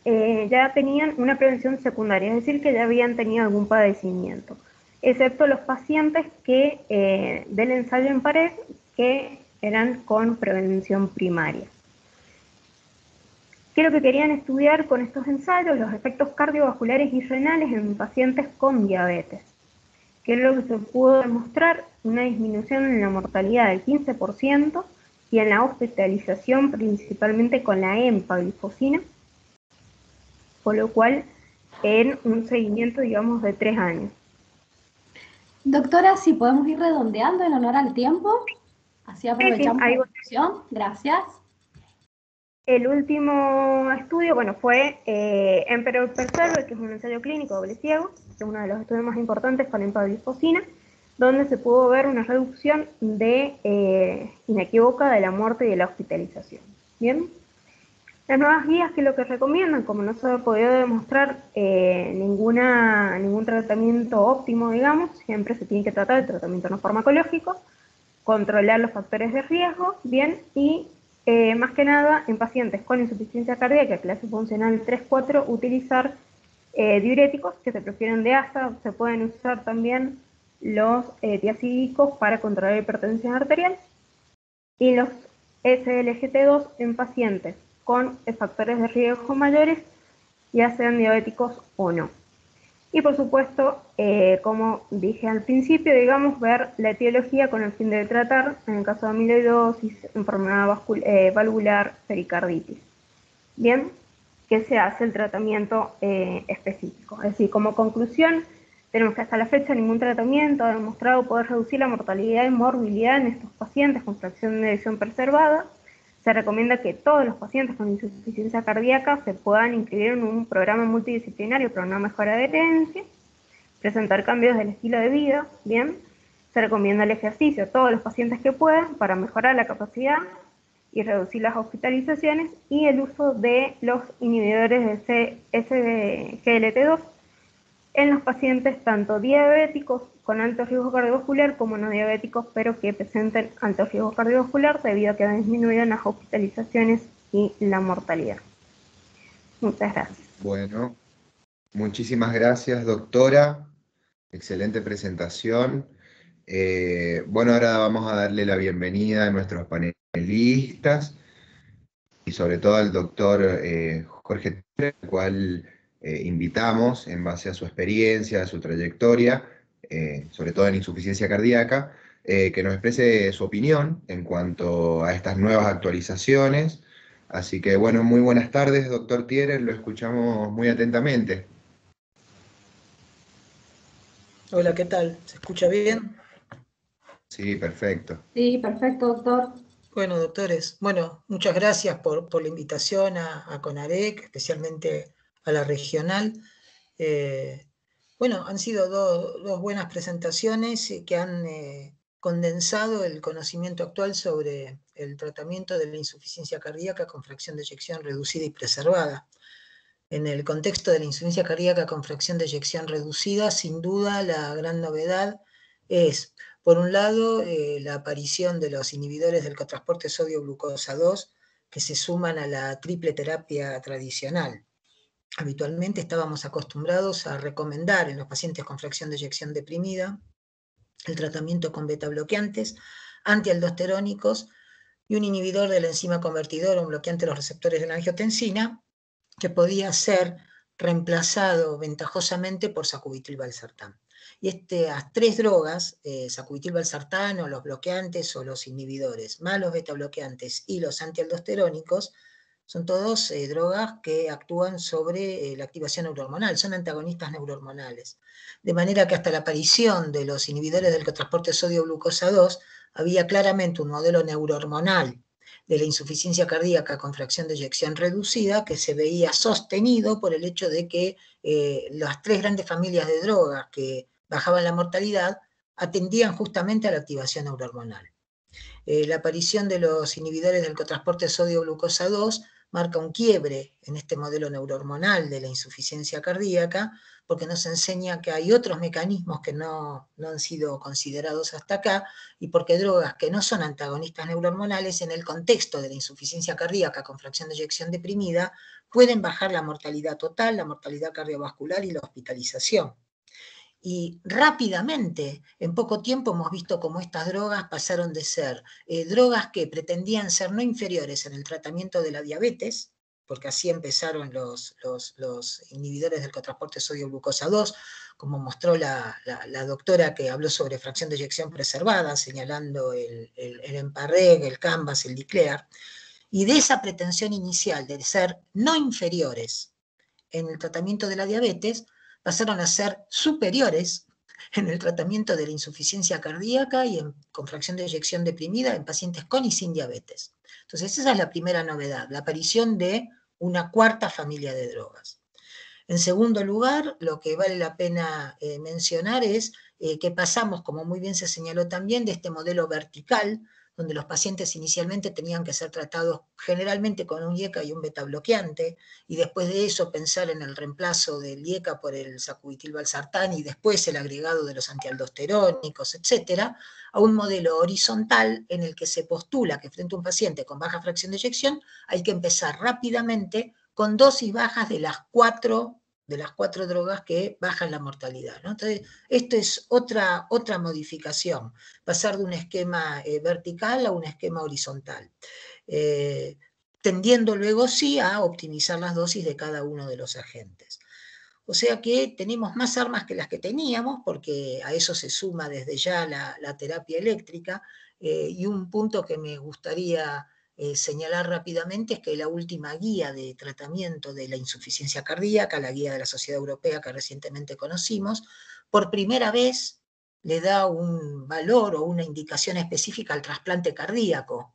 ya tenían una prevención secundaria, es decir, que ya habían tenido algún padecimiento, excepto los pacientes del ensayo en pared que eran con prevención primaria. ¿Qué es lo que querían estudiar con estos ensayos? Los efectos cardiovasculares y renales en pacientes con diabetes. ¿Qué es lo que se pudo demostrar? Una disminución en la mortalidad del 15% y en la hospitalización principalmente con la empaglifosina, por lo cual en un seguimiento, digamos, de 3 años. Doctora, si podemos ir redondeando en honor al tiempo, así aprovechamos la discusión. Gracias. El último estudio, bueno, fue Emperor Preserve, que es un ensayo clínico doble ciego, que es uno de los estudios más importantes con empaglifosina, donde se pudo ver una reducción inequívoca de la muerte y de la hospitalización. Bien. Las nuevas guías, que es lo que recomiendan, como no se ha podido demostrar ningún tratamiento óptimo, digamos, siempre se tiene que tratar el tratamiento no farmacológico, controlar los factores de riesgo, bien, y más que nada en pacientes con insuficiencia cardíaca, clase funcional 3-4, utilizar diuréticos que se prefieren de ASA, se pueden usar también los tiazídicos para controlar hipertensión arterial, y los SLGT2 en pacientes con factores de riesgo mayores, ya sean diabéticos o no. Y por supuesto, como dije al principio, digamos, ver la etiología con el fin de tratar, en el caso de amiloidosis, enfermedad valvular, pericarditis. Bien, ¿qué se hace el tratamiento específico? Es decir, como conclusión, tenemos que hasta la fecha ningún tratamiento ha demostrado poder reducir la mortalidad y morbilidad en estos pacientes con fracción de eyección preservada. Se recomienda que todos los pacientes con insuficiencia cardíaca se puedan inscribir en un programa multidisciplinario para una mejora de herencia, presentar cambios del estilo de vida, bien. Se recomienda el ejercicio a todos los pacientes que puedan para mejorar la capacidad y reducir las hospitalizaciones, y el uso de los inhibidores de SGLT2 en los pacientes tanto diabéticos con alto riesgo cardiovascular como no diabéticos, pero que presenten alto riesgo cardiovascular debido a que han disminuido las hospitalizaciones y la mortalidad. Muchas gracias. Bueno, muchísimas gracias, doctora. Excelente presentación. Bueno, ahora vamos a darle la bienvenida a nuestros panelistas. y sobre todo al doctor Jorge Tiner, al cual invitamos en base a su experiencia, a su trayectoria, sobre todo en insuficiencia cardíaca, que nos exprese su opinión en cuanto a estas nuevas actualizaciones. Así que bueno, muy buenas tardes, doctor Tiner, lo escuchamos muy atentamente. Hola, ¿qué tal? ¿Se escucha bien? Sí, perfecto. Sí, perfecto, doctor. Bueno, doctores, muchas gracias por la invitación a CONAREC, especialmente a la regional. Han sido dos buenas presentaciones que han condensado el conocimiento actual sobre el tratamiento de la insuficiencia cardíaca con fracción de eyección reducida y preservada. En el contexto de la insuficiencia cardíaca con fracción de eyección reducida, sin duda la gran novedad es, por un lado, la aparición de los inhibidores del cotransporte sodio-glucosa 2 que se suman a la triple terapia tradicional. Habitualmente estábamos acostumbrados a recomendar en los pacientes con fracción de eyección deprimida el tratamiento con beta-bloqueantes, antialdosterónicos y un inhibidor de la enzima convertidora, un bloqueante de los receptores de la angiotensina, que podía ser reemplazado ventajosamente por sacubitril/valsartán. Y estas tres drogas, sacubitril/valsartán o los bloqueantes o los inhibidores, más los beta-bloqueantes y los antialdosterónicos, son todos drogas que actúan sobre la activación neurohormonal, son antagonistas neurohormonales. De manera que hasta la aparición de los inhibidores del cotransporte sodio-glucosa 2, había claramente un modelo neurohormonal de la insuficiencia cardíaca con fracción de eyección reducida que se veía sostenido por el hecho de que las tres grandes familias de drogas que bajaban la mortalidad atendían justamente a la activación neurohormonal. La aparición de los inhibidores del cotransporte sodio-glucosa 2 marca un quiebre en este modelo neurohormonal de la insuficiencia cardíaca, porque nos enseña que hay otros mecanismos que no han sido considerados hasta acá, y porque drogas que no son antagonistas neurohormonales en el contexto de la insuficiencia cardíaca con fracción de eyección deprimida pueden bajar la mortalidad total, la mortalidad cardiovascular y la hospitalización. Y rápidamente, en poco tiempo, hemos visto cómo estas drogas pasaron de ser drogas que pretendían ser no inferiores en el tratamiento de la diabetes, porque así empezaron los inhibidores del cotransporte sodio-glucosa 2, como mostró la doctora que habló sobre fracción de eyección preservada, señalando el Emparreg, el Canvas, el Diclear, y de esa pretensión inicial de ser no inferiores en el tratamiento de la diabetes, pasaron a ser superiores en el tratamiento de la insuficiencia cardíaca y con fracción de eyección deprimida en pacientes con y sin diabetes. Entonces, esa es la primera novedad, la aparición de una cuarta familia de drogas. En segundo lugar, lo que vale la pena mencionar es que pasamos, como muy bien se señaló también, de este modelo vertical, donde los pacientes inicialmente tenían que ser tratados generalmente con un IECA y un beta-bloqueante, y después de eso pensar en el reemplazo del IECA por el sacubitril/valsartán y después el agregado de los antialdosterónicos, etcétera, a un modelo horizontal en el que se postula que frente a un paciente con baja fracción de eyección hay que empezar rápidamente con dosis bajas de las cuatro drogas que bajan la mortalidad, ¿no? Entonces, esto es otra modificación, pasar de un esquema vertical a un esquema horizontal, tendiendo luego sí a optimizar las dosis de cada uno de los agentes. O sea que tenemos más armas que las que teníamos, porque a eso se suma desde ya la terapia eléctrica, y un punto que me gustaría señalar rápidamente es que la última guía de tratamiento de la insuficiencia cardíaca, la guía de la Sociedad Europea que recientemente conocimos, por primera vez le da un valor o una indicación específica al trasplante cardíaco,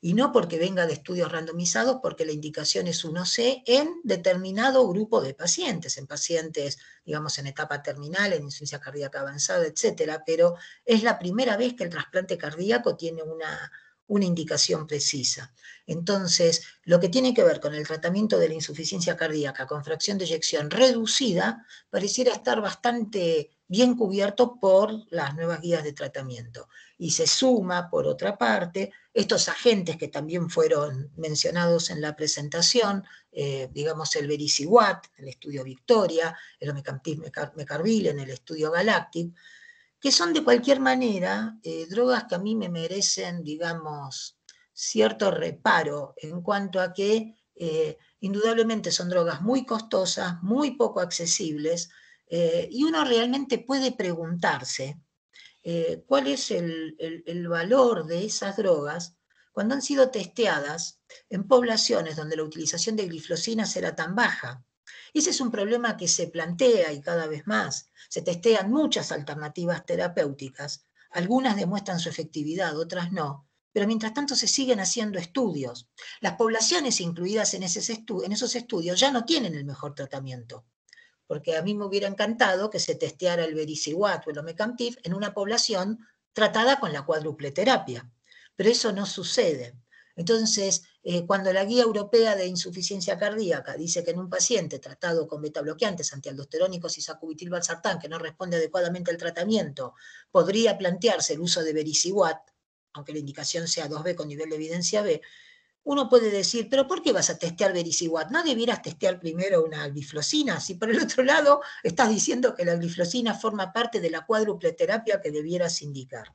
y no porque venga de estudios randomizados, porque la indicación es 1C en determinado grupo de pacientes, en pacientes, digamos, en etapa terminal, en insuficiencia cardíaca avanzada, etcétera, pero es la primera vez que el trasplante cardíaco tiene una indicación precisa. Entonces, lo que tiene que ver con el tratamiento de la insuficiencia cardíaca con fracción de eyección reducida, pareciera estar bastante bien cubierto por las nuevas guías de tratamiento. Y se suma, por otra parte, estos agentes que también fueron mencionados en la presentación, digamos el Vericiguat, el estudio Victoria, el omecamtiv mecarbil en el estudio Galactic, que son de cualquier manera drogas que a mí me merecen, digamos, cierto reparo en cuanto a que indudablemente son drogas muy costosas, muy poco accesibles, y uno realmente puede preguntarse cuál es el valor de esas drogas cuando han sido testeadas en poblaciones donde la utilización de glifosinas era tan baja. Ese es un problema que se plantea y cada vez más. Se testean muchas alternativas terapéuticas, algunas demuestran su efectividad, otras no, pero mientras tanto se siguen haciendo estudios. Las poblaciones incluidas en esos estudios ya no tienen el mejor tratamiento, porque a mí me hubiera encantado que se testeara el Vericiguat o el Omecamtiv en una población tratada con la cuádruple terapia, pero eso no sucede. Entonces, cuando la Guía Europea de Insuficiencia Cardíaca dice que en un paciente tratado con betabloqueantes, antialdosterónicos y sacubitril/valsartán que no responde adecuadamente al tratamiento, podría plantearse el uso de Vericiguat, aunque la indicación sea 2B con nivel de evidencia B, uno puede decir, pero ¿por qué vas a testear Vericiguat? ¿No debieras testear primero una glifosina? Si por el otro lado estás diciendo que la glifosina forma parte de la cuádruple terapia que debieras indicar.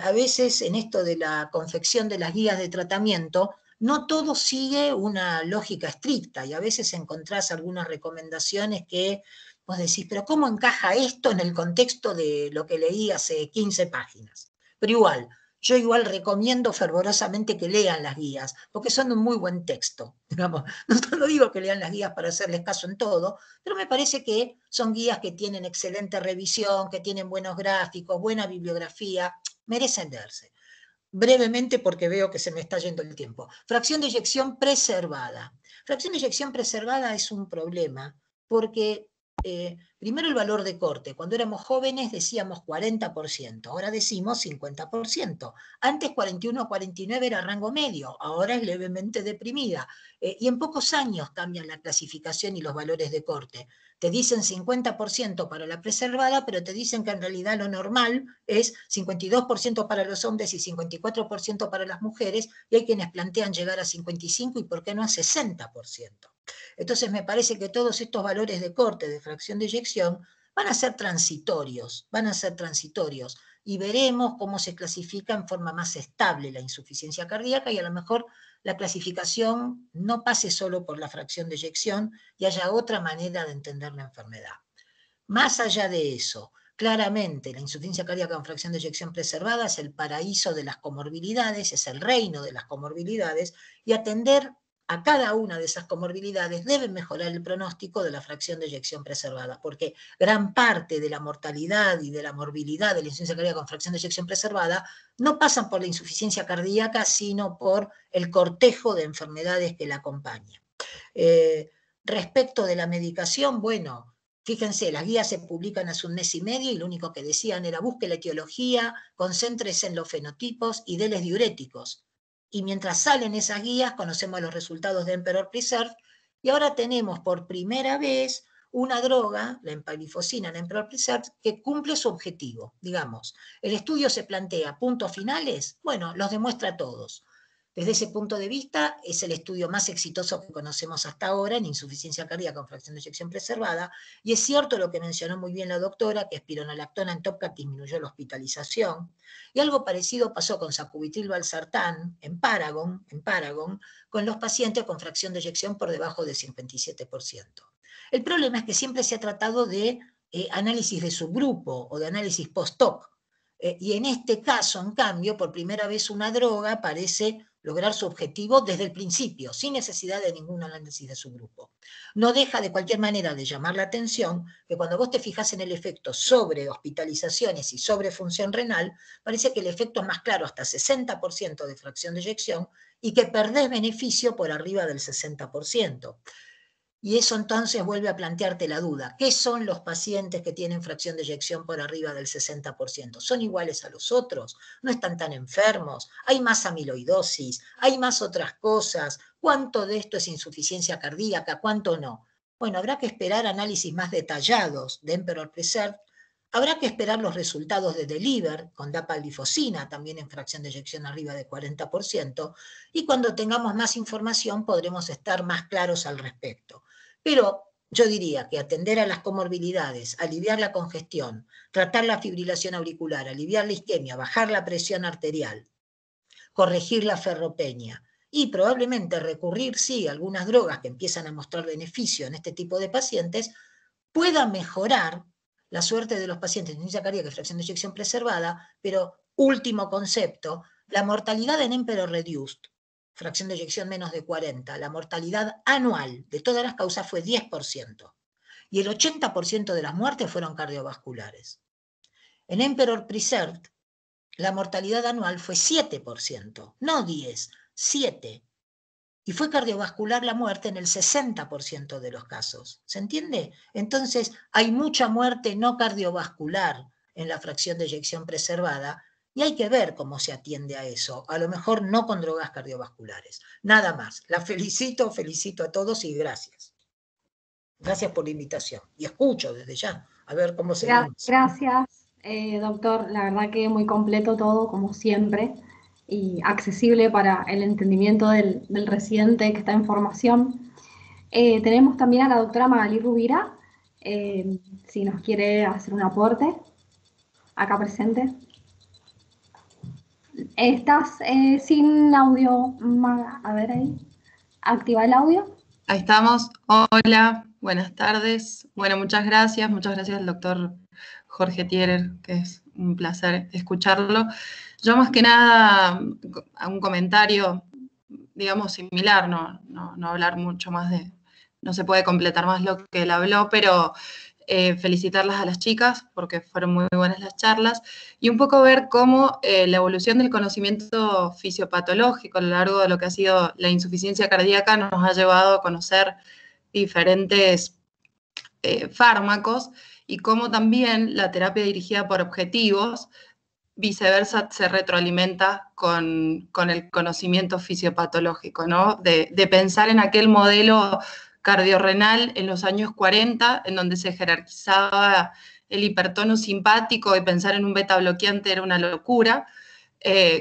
A veces en esto de la confección de las guías de tratamiento, no todo sigue una lógica estricta y a veces encontrás algunas recomendaciones que vos decís, pero ¿cómo encaja esto en el contexto de lo que leí hace 15 páginas? Pero igual, yo igual recomiendo fervorosamente que lean las guías, porque son un muy buen texto. Digamos. No digo que lean las guías para hacerles caso en todo, pero me parece que son guías que tienen excelente revisión, que tienen buenos gráficos, buena bibliografía, merecen leerse. Brevemente, porque veo que se me está yendo el tiempo. Fracción de eyección preservada. Fracción de eyección preservada es un problema, porque primero el valor de corte. Cuando éramos jóvenes decíamos 40%, ahora decimos 50%. Antes 41 o 49 era rango medio, ahora es levemente deprimida. Y en pocos años cambian la clasificación y los valores de corte. Te dicen 50% para la preservada, pero te dicen que en realidad lo normal es 52% para los hombres y 54% para las mujeres, y hay quienes plantean llegar a 55% y por qué no a 60%. Entonces me parece que todos estos valores de corte de fracción de eyección van a ser transitorios, y veremos cómo se clasifica en forma más estable la insuficiencia cardíaca y a lo mejor la clasificación no pase solo por la fracción de eyección y haya otra manera de entender la enfermedad. Más allá de eso, claramente la insuficiencia cardíaca con fracción de eyección preservada es el paraíso de las comorbilidades, es el reino de las comorbilidades, y atender a cada una de esas comorbilidades debe mejorar el pronóstico de la fracción de eyección preservada, porque gran parte de la mortalidad y de la morbilidad de la insuficiencia cardíaca con fracción de eyección preservada no pasan por la insuficiencia cardíaca, sino por el cortejo de enfermedades que la acompañan. Respecto de la medicación, bueno, fíjense, las guías se publican hace un mes y medio y lo único que decían era busque la etiología, concéntrese en los fenotipos y déles diuréticos. Y mientras salen esas guías, conocemos los resultados de Emperor Preserve, y ahora tenemos por primera vez una droga, la empaglifosina en Emperor Preserve, que cumple su objetivo. Digamos, el estudio se plantea puntos finales, bueno, los demuestra todos. Desde ese punto de vista, es el estudio más exitoso que conocemos hasta ahora en insuficiencia cardíaca con fracción de eyección preservada, y es cierto lo que mencionó muy bien la doctora, que espironolactona en TopCat disminuyó la hospitalización, y algo parecido pasó con sacubitril/valsartán en Paragon, con los pacientes con fracción de eyección por debajo del 57%. El problema es que siempre se ha tratado de análisis de subgrupo o de análisis post-hoc, y en este caso, en cambio, por primera vez una droga parece lograr su objetivo desde el principio, sin necesidad de ningún análisis de subgrupo. No deja de cualquier manera de llamar la atención que cuando vos te fijas en el efecto sobre hospitalizaciones y sobre función renal, parece que el efecto es más claro, hasta 60% de fracción de eyección, y que perdés beneficio por arriba del 60%. Y eso entonces vuelve a plantearte la duda. ¿Qué son los pacientes que tienen fracción de eyección por arriba del 60%? ¿Son iguales a los otros? ¿No están tan enfermos? ¿Hay más amiloidosis? ¿Hay más otras cosas? ¿Cuánto de esto es insuficiencia cardíaca? ¿Cuánto no? Bueno, habrá que esperar análisis más detallados de Emperor Preserve. Habrá que esperar los resultados de DELIVER con dapaglifosina, también en fracción de eyección arriba de 40%, y cuando tengamos más información podremos estar más claros al respecto. Pero yo diría que atender a las comorbilidades, aliviar la congestión, tratar la fibrilación auricular, aliviar la isquemia, bajar la presión arterial, corregir la ferropenia. Y probablemente recurrir, sí, a algunas drogas que empiezan a mostrar beneficio en este tipo de pacientes, pueda mejorar la suerte de los pacientes de insuficiencia cardíaca y fracción de eyección preservada, pero último concepto, la mortalidad en Emperor Reduced, fracción de eyección menos de 40, la mortalidad anual de todas las causas fue 10%, y el 80% de las muertes fueron cardiovasculares. En Emperor Preserved, la mortalidad anual fue 7%, no 10, 7%. Y fue cardiovascular la muerte en el 60% de los casos. ¿Se entiende? Entonces, hay mucha muerte no cardiovascular en la fracción de eyección preservada y hay que ver cómo se atiende a eso. A lo mejor no con drogas cardiovasculares. Nada más. La felicito a todos y gracias. Gracias por la invitación. Y escucho desde ya, a ver cómo seguimos. Gracias, doctor. La verdad que muy completo todo, como siempre, y accesible para el entendimiento del residente que está en formación. Tenemos también a la doctora Magalí Rubira, si nos quiere hacer un aporte, acá presente. Estás sin audio, a ver ahí, activa el audio. Ahí estamos. Hola, buenas tardes. Bueno, muchas gracias al doctor Jorge Thierer, que es un placer escucharlo. Yo más que nada, un comentario, digamos, similar, no hablar mucho más no se puede completar más lo que él habló, pero felicitarlas a las chicas porque fueron muy buenas las charlas y un poco ver cómo la evolución del conocimiento fisiopatológico a lo largo de lo que ha sido la insuficiencia cardíaca nos ha llevado a conocer diferentes fármacos y cómo también la terapia dirigida por objetivos viceversa se retroalimenta con el conocimiento fisiopatológico, ¿no? De pensar en aquel modelo cardiorrenal en los años 40, en donde se jerarquizaba el hipertono simpático y pensar en un beta bloqueante era una locura,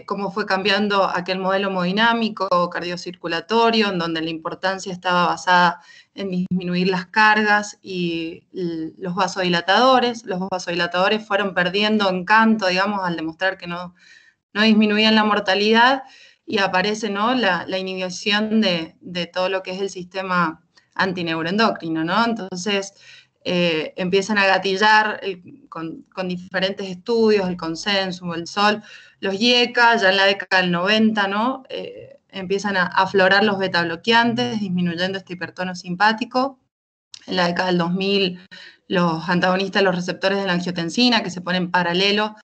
cómo fue cambiando aquel modelo hemodinámico, cardiocirculatorio, en donde la importancia estaba basada en disminuir las cargas y los vasodilatadores. Los vasodilatadores fueron perdiendo encanto, digamos, al demostrar que no disminuían la mortalidad y aparece, ¿no?, la inhibición de todo lo que es el sistema antineuroendocrino, ¿no? Entonces, empiezan a gatillar con diferentes estudios, el Consensus, el SOL, los IECA, ya en la década del 90, ¿no? Empiezan a aflorar los beta bloqueantes, disminuyendo este hipertono simpático. En la década del 2000, los antagonistas de los receptores de la angiotensina, que se ponen paralelo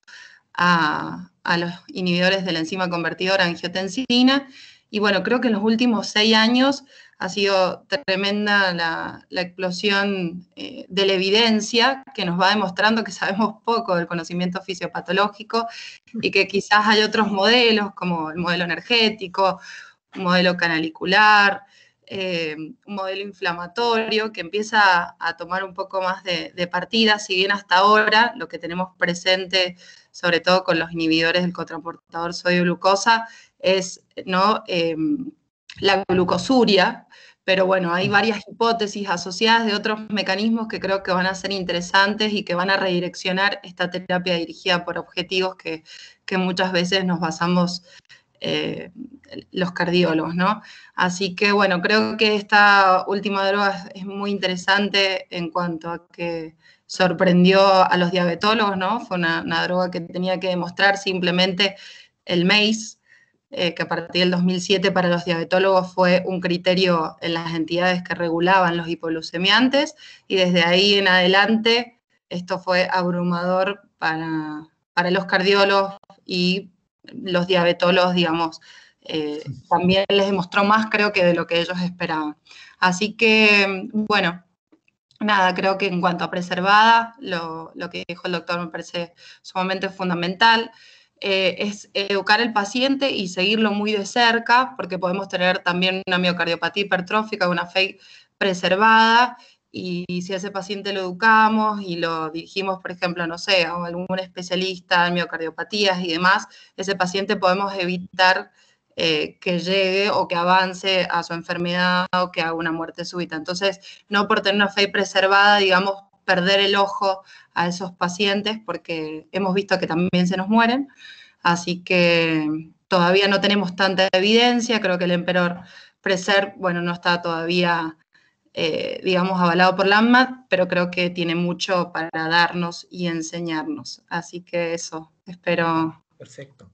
a los inhibidores de la enzima convertidora angiotensina. Y bueno, creo que en los últimos 6 años ha sido tremenda la explosión de la evidencia que nos va demostrando que sabemos poco del conocimiento fisiopatológico y que quizás hay otros modelos como el modelo energético, un modelo canalicular, un modelo inflamatorio que empieza a tomar un poco más de partida, si bien hasta ahora lo que tenemos presente, sobre todo con los inhibidores del cotransportador sodio-glucosa, es, ¿no?, la glucosuria, pero bueno, hay varias hipótesis asociadas de otros mecanismos que creo que van a ser interesantes y que van a redireccionar esta terapia dirigida por objetivos que muchas veces nos basamos los cardiólogos, ¿no? Así que, bueno, creo que esta última droga es muy interesante en cuanto a que sorprendió a los diabetólogos, ¿no? Fue una droga que tenía que demostrar simplemente el MACE, que a partir del 2007 para los diabetólogos fue un criterio en las entidades que regulaban los hipoglucemiantes, y desde ahí en adelante esto fue abrumador para los cardiólogos y los diabetólogos, digamos, también les demostró más, creo, que de lo que ellos esperaban. Así que, bueno, nada, creo que en cuanto a preservada, lo que dijo el doctor me parece sumamente fundamental. Es educar al paciente y seguirlo muy de cerca, porque podemos tener también una miocardiopatía hipertrófica, una FEI preservada, y si a ese paciente lo educamos y lo dirigimos, por ejemplo, no sé, a algún especialista en miocardiopatías y demás, ese paciente podemos evitar que llegue o que avance a su enfermedad o que haga una muerte súbita. Entonces, no por tener una FEI preservada, digamos, perder el ojo a esos pacientes, porque hemos visto que también se nos mueren. Así que, todavía no tenemos tanta evidencia, creo que el Emperor Preserve, bueno, no está todavía, digamos, avalado por la ANMAT, pero creo que tiene mucho para darnos y enseñarnos. Así que eso, espero. Perfecto.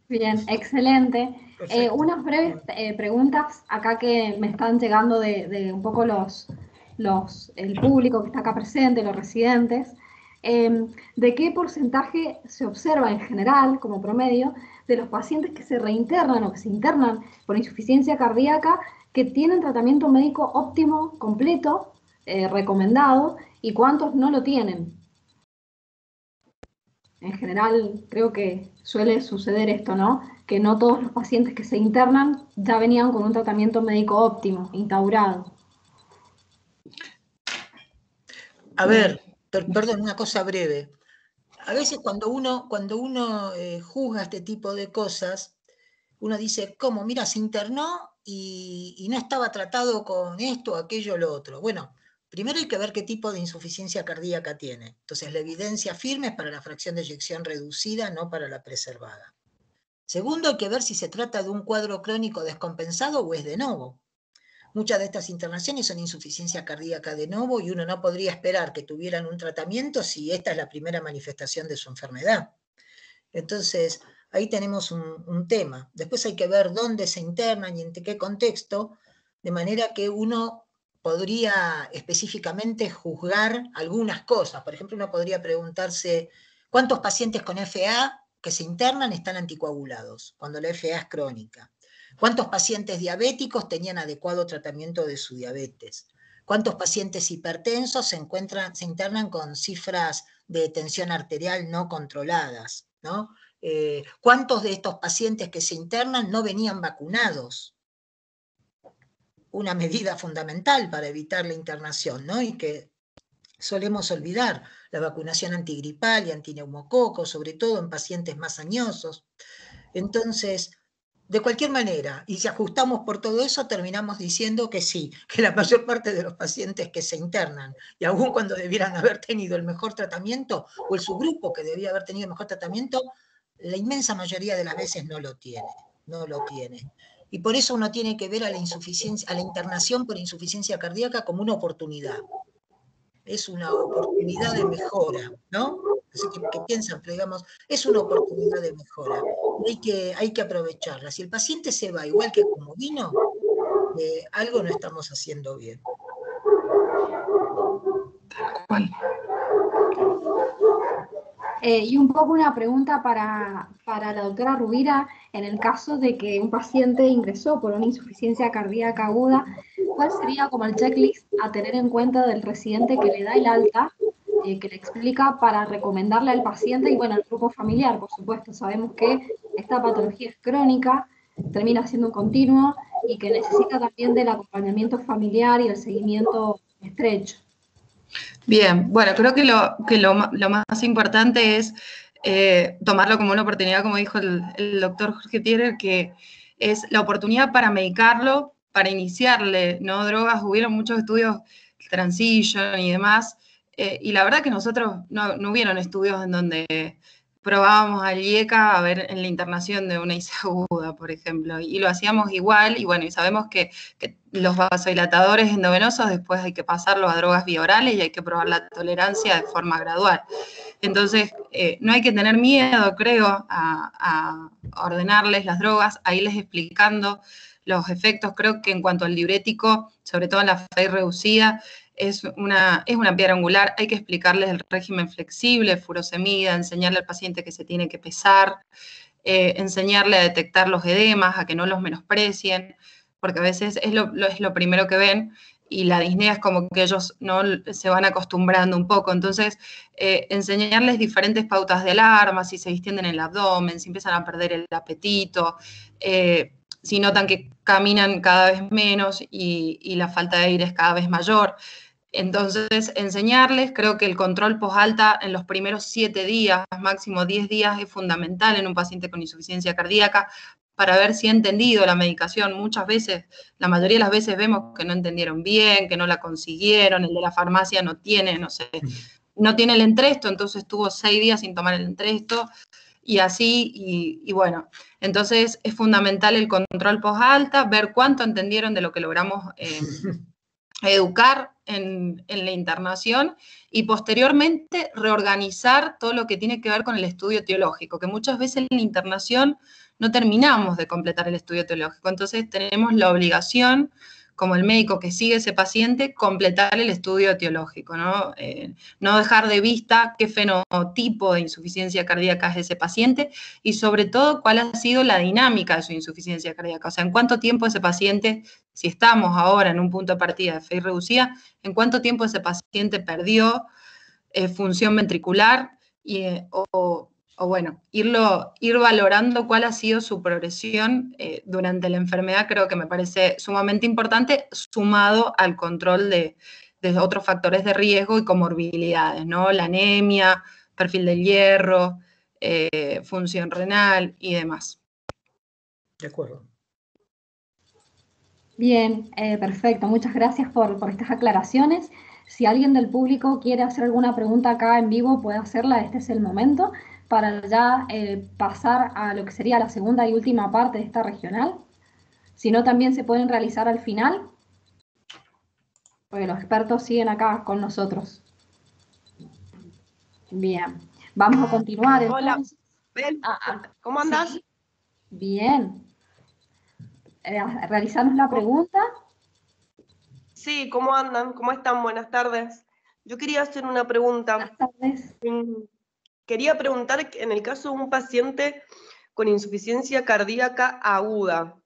Bien, excelente. Perfecto. Unas breves preguntas acá que me están llegando de un poco el público que está acá presente, los residentes. ¿De qué porcentaje se observa en general, como promedio, de los pacientes que se reinternan o que se internan por insuficiencia cardíaca que tienen tratamiento médico óptimo, completo, recomendado, y cuántos no lo tienen? En general, creo que suele suceder esto, ¿no? Que no todos los pacientes que se internan ya venían con un tratamiento médico óptimo, instaurado. A ver, perdón, una cosa breve. A veces cuando uno juzga este tipo de cosas, uno dice, ¿cómo? Mira, se internó y no estaba tratado con esto, aquello, lo otro. Bueno, primero hay que ver qué tipo de insuficiencia cardíaca tiene. Entonces, la evidencia firme es para la fracción de eyección reducida, no para la preservada. Segundo, hay que ver si se trata de un cuadro crónico descompensado o es de novo. Muchas de estas internaciones son insuficiencia cardíaca de novo y uno no podría esperar que tuvieran un tratamiento si esta es la primera manifestación de su enfermedad. Entonces, ahí tenemos un tema. Después hay que ver dónde se internan y en qué contexto, de manera que uno podría específicamente juzgar algunas cosas. Por ejemplo, uno podría preguntarse, ¿cuántos pacientes con FA que se internan están anticoagulados cuando la FA es crónica? ¿Cuántos pacientes diabéticos tenían adecuado tratamiento de su diabetes? ¿Cuántos pacientes hipertensos se internan con cifras de tensión arterial no controladas? ¿No? ¿Cuántos de estos pacientes que se internan no venían vacunados? Una medida fundamental para evitar la internación, ¿no? Y que solemos olvidar, la vacunación antigripal y antineumococos, sobre todo en pacientes más añosos. Entonces, de cualquier manera, y si ajustamos por todo eso, terminamos diciendo que sí, que la mayor parte de los pacientes que se internan, y aún cuando debieran haber tenido el mejor tratamiento, o el subgrupo que debía haber tenido el mejor tratamiento, la inmensa mayoría de las veces no lo tiene, no lo tiene. Y por eso uno tiene que ver a la internación por insuficiencia cardíaca como una oportunidad. Es una oportunidad de mejora, ¿no? Así que piensan, pero digamos, es una oportunidad de mejora. Y hay que aprovecharla. Si el paciente se va igual que como vino, algo no estamos haciendo bien. ¿Cuál? Y un poco una pregunta para la doctora Rubira, en el caso de que un paciente ingresó por una insuficiencia cardíaca aguda, ¿cuál sería como el checklist a tener en cuenta del residente que le da el alta, que le explica para recomendarle al paciente y bueno, al grupo familiar, por supuesto? Sabemos que esta patología es crónica, termina siendo un continuo y que necesita también del acompañamiento familiar y el seguimiento estrecho. Bien, bueno, creo que lo más importante es tomarlo como una oportunidad, como dijo el doctor Jorge Thierer, que es la oportunidad para medicarlo, para iniciarle, ¿no? Drogas. Hubieron muchos estudios, Transition y demás, y la verdad que nosotros no hubieron estudios en donde probábamos al IECA a ver en la internación de una IC aguda, por ejemplo, y lo hacíamos igual, y bueno, y sabemos que los vasodilatadores endovenosos después hay que pasarlos a drogas biorales y hay que probar la tolerancia de forma gradual. Entonces, no hay que tener miedo, creo, a ordenarles las drogas, a irles explicando los efectos. Creo que en cuanto al diurético, sobre todo en la FA reducida, es una piedra angular. Hay que explicarles el régimen flexible, furosemida, enseñarle al paciente que se tiene que pesar, enseñarle a detectar los edemas, a que no los menosprecien, porque a veces es lo primero que ven, y la disnea es como que ellos no se van acostumbrando un poco. Entonces, enseñarles diferentes pautas de alarma, si se distienden el abdomen, si empiezan a perder el apetito, si notan que caminan cada vez menos y la falta de aire es cada vez mayor. Entonces, enseñarles, creo que el control posalta en los primeros 7 días, máximo 10 días, es fundamental en un paciente con insuficiencia cardíaca para ver si ha entendido la medicación. Muchas veces, la mayoría de las veces vemos que no entendieron bien, que no la consiguieron, el de la farmacia no tiene, no sé, no tiene el entresto, entonces estuvo 6 días sin tomar el entresto. y así, y bueno, entonces es fundamental el control post-alta, ver cuánto entendieron de lo que logramos educar en la internación y posteriormente reorganizar todo lo que tiene que ver con el estudio teológico, que muchas veces en la internación no terminamos de completar el estudio teológico, entonces tenemos la obligación, como el médico que sigue ese paciente, completar el estudio teológico, ¿no? No dejar de vista qué fenotipo de insuficiencia cardíaca es ese paciente y sobre todo cuál ha sido la dinámica de su insuficiencia cardíaca, o sea, en cuánto tiempo ese paciente, si estamos ahora en un punto de partida de FEI reducida, en cuánto tiempo ese paciente perdió función ventricular o bueno, ir valorando cuál ha sido su progresión durante la enfermedad, creo que me parece sumamente importante, sumado al control de otros factores de riesgo y comorbilidades, ¿no? La anemia, perfil del hierro, función renal y demás. De acuerdo. Bien, perfecto. Muchas gracias por estas aclaraciones. Si alguien del público quiere hacer alguna pregunta acá en vivo, puede hacerla. Este es el momento para ya pasar a lo que sería la segunda y última parte de esta regional. Si no, también se pueden realizar al final, porque los expertos siguen acá con nosotros. Bien, vamos a continuar. Hola, Entonces. Ben, ¿cómo andás? Sí. Bien. Realizarnos la pregunta. Sí, ¿cómo andan? ¿Cómo están? Buenas tardes. Yo quería hacer una pregunta. Buenas tardes. Quería preguntar en el caso de un paciente con insuficiencia cardíaca aguda,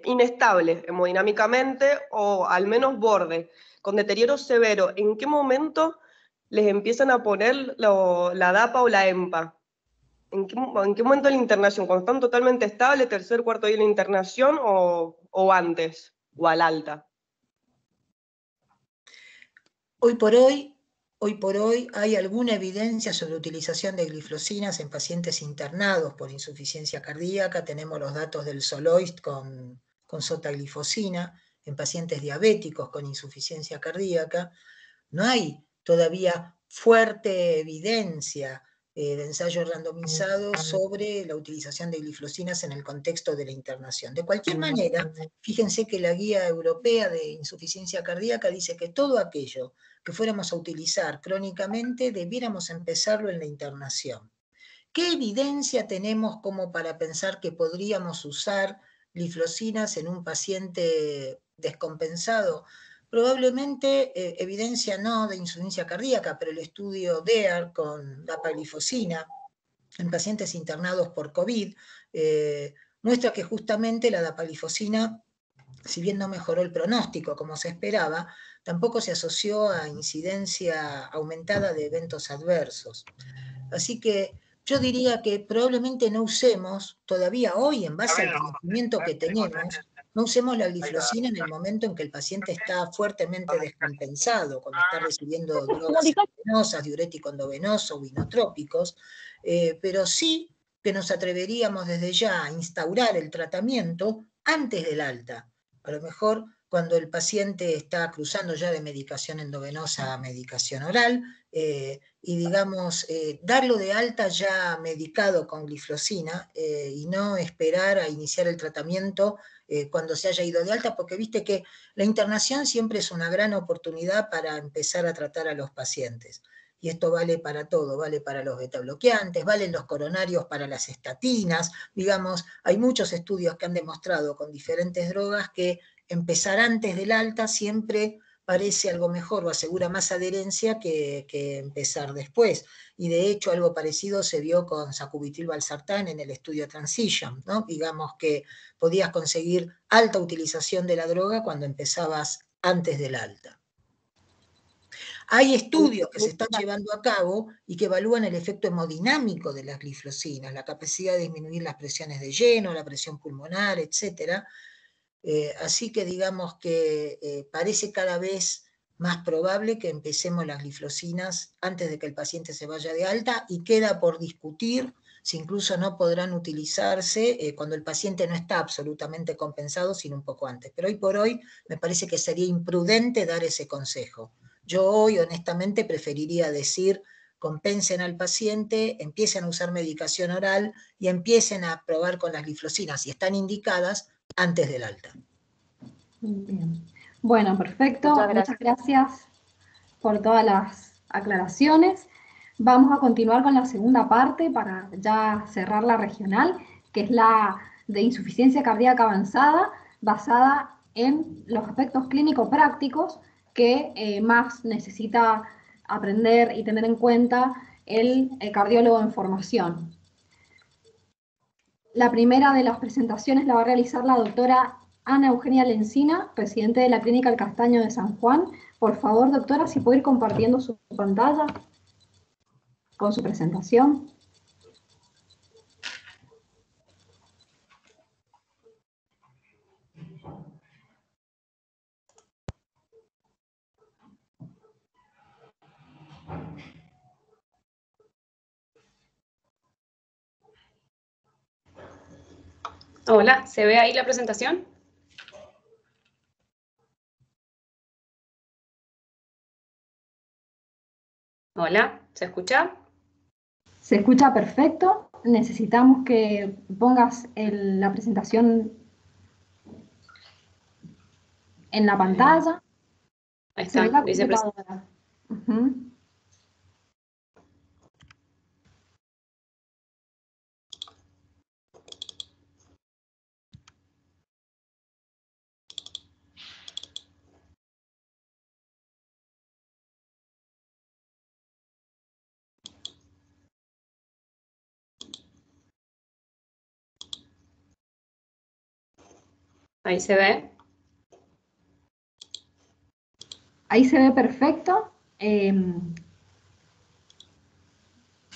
inestable hemodinámicamente o al menos borde, con deterioro severo, ¿en qué momento les empiezan a poner la DAPA o la EMPA? ¿En qué momento de la internación? ¿Cuando están totalmente estables, tercer, cuarto día de la internación o antes, o al alta? Hoy por hoy hay alguna evidencia sobre utilización de glifosinas en pacientes internados por insuficiencia cardíaca. Tenemos los datos del Soloist con sotaglifosina en pacientes diabéticos con insuficiencia cardíaca. No hay todavía fuerte evidencia de ensayos randomizados sobre la utilización de glifosinas en el contexto de la internación. De cualquier manera, fíjense que la guía europea de insuficiencia cardíaca dice que todo aquello que fuéramos a utilizar crónicamente debiéramos empezarlo en la internación. ¿Qué evidencia tenemos como para pensar que podríamos usar glifosinas en un paciente descompensado? Probablemente evidencia no de insuficiencia cardíaca, pero el estudio DEAR con dapaglifosina en pacientes internados por COVID muestra que justamente la dapaglifosina, si bien no mejoró el pronóstico como se esperaba, tampoco se asoció a incidencia aumentada de eventos adversos. Así que yo diría que probablemente no usemos, todavía hoy en base al conocimiento que tenemos, no usemos la glifosina en el momento en que el paciente está fuertemente descompensado, cuando está recibiendo drogas intravenosas, diurético endovenoso o inotrópicos, pero sí que nos atreveríamos desde ya a instaurar el tratamiento antes del alta. A lo mejor cuando el paciente está cruzando ya de medicación endovenosa a medicación oral, y digamos, darlo de alta ya medicado con glifosina y no esperar a iniciar el tratamiento cuando se haya ido de alta, porque viste que la internación siempre es una gran oportunidad para empezar a tratar a los pacientes. Y esto vale para todo, vale para los betabloqueantes, valen los coronarios para las estatinas, digamos, hay muchos estudios que han demostrado con diferentes drogas que empezar antes del alta siempre parece algo mejor o asegura más adherencia que empezar después. Y de hecho algo parecido se vio con sacubitril/valsartán en el estudio Transition, ¿no? Digamos que podías conseguir alta utilización de la droga cuando empezabas antes del alta. Hay estudios que se están llevando a cabo y que evalúan el efecto hemodinámico de las glifosinas, la capacidad de disminuir las presiones de lleno, la presión pulmonar, etcétera. Así que digamos que parece cada vez más probable que empecemos las glifosinas antes de que el paciente se vaya de alta y queda por discutir si incluso no podrán utilizarse cuando el paciente no está absolutamente compensado, sino un poco antes. Pero hoy por hoy me parece que sería imprudente dar ese consejo. Yo hoy honestamente preferiría decir compensen al paciente, empiecen a usar medicación oral y empiecen a probar con las gliflocinas, si están indicadas, antes del alta. Bien. Bueno, perfecto. Muchas gracias por todas las aclaraciones. Vamos a continuar con la segunda parte para ya cerrar la regional, que es la de insuficiencia cardíaca avanzada, basada en los aspectos clínico-prácticos que más necesita aprender y tener en cuenta el cardiólogo en formación. La primera de las presentaciones la va a realizar la doctora Ana Eugenia Lencina, residente de la Clínica El Castaño de San Juan. Por favor, doctora, si puede ir compartiendo su pantalla con su presentación. Hola, ¿se ve ahí la presentación? Hola, ¿se escucha? Se escucha perfecto. Necesitamos que pongas la presentación en la pantalla. Ahí Se ve está, la dice computadora. Ujú. Ahí se ve. Ahí se ve perfecto.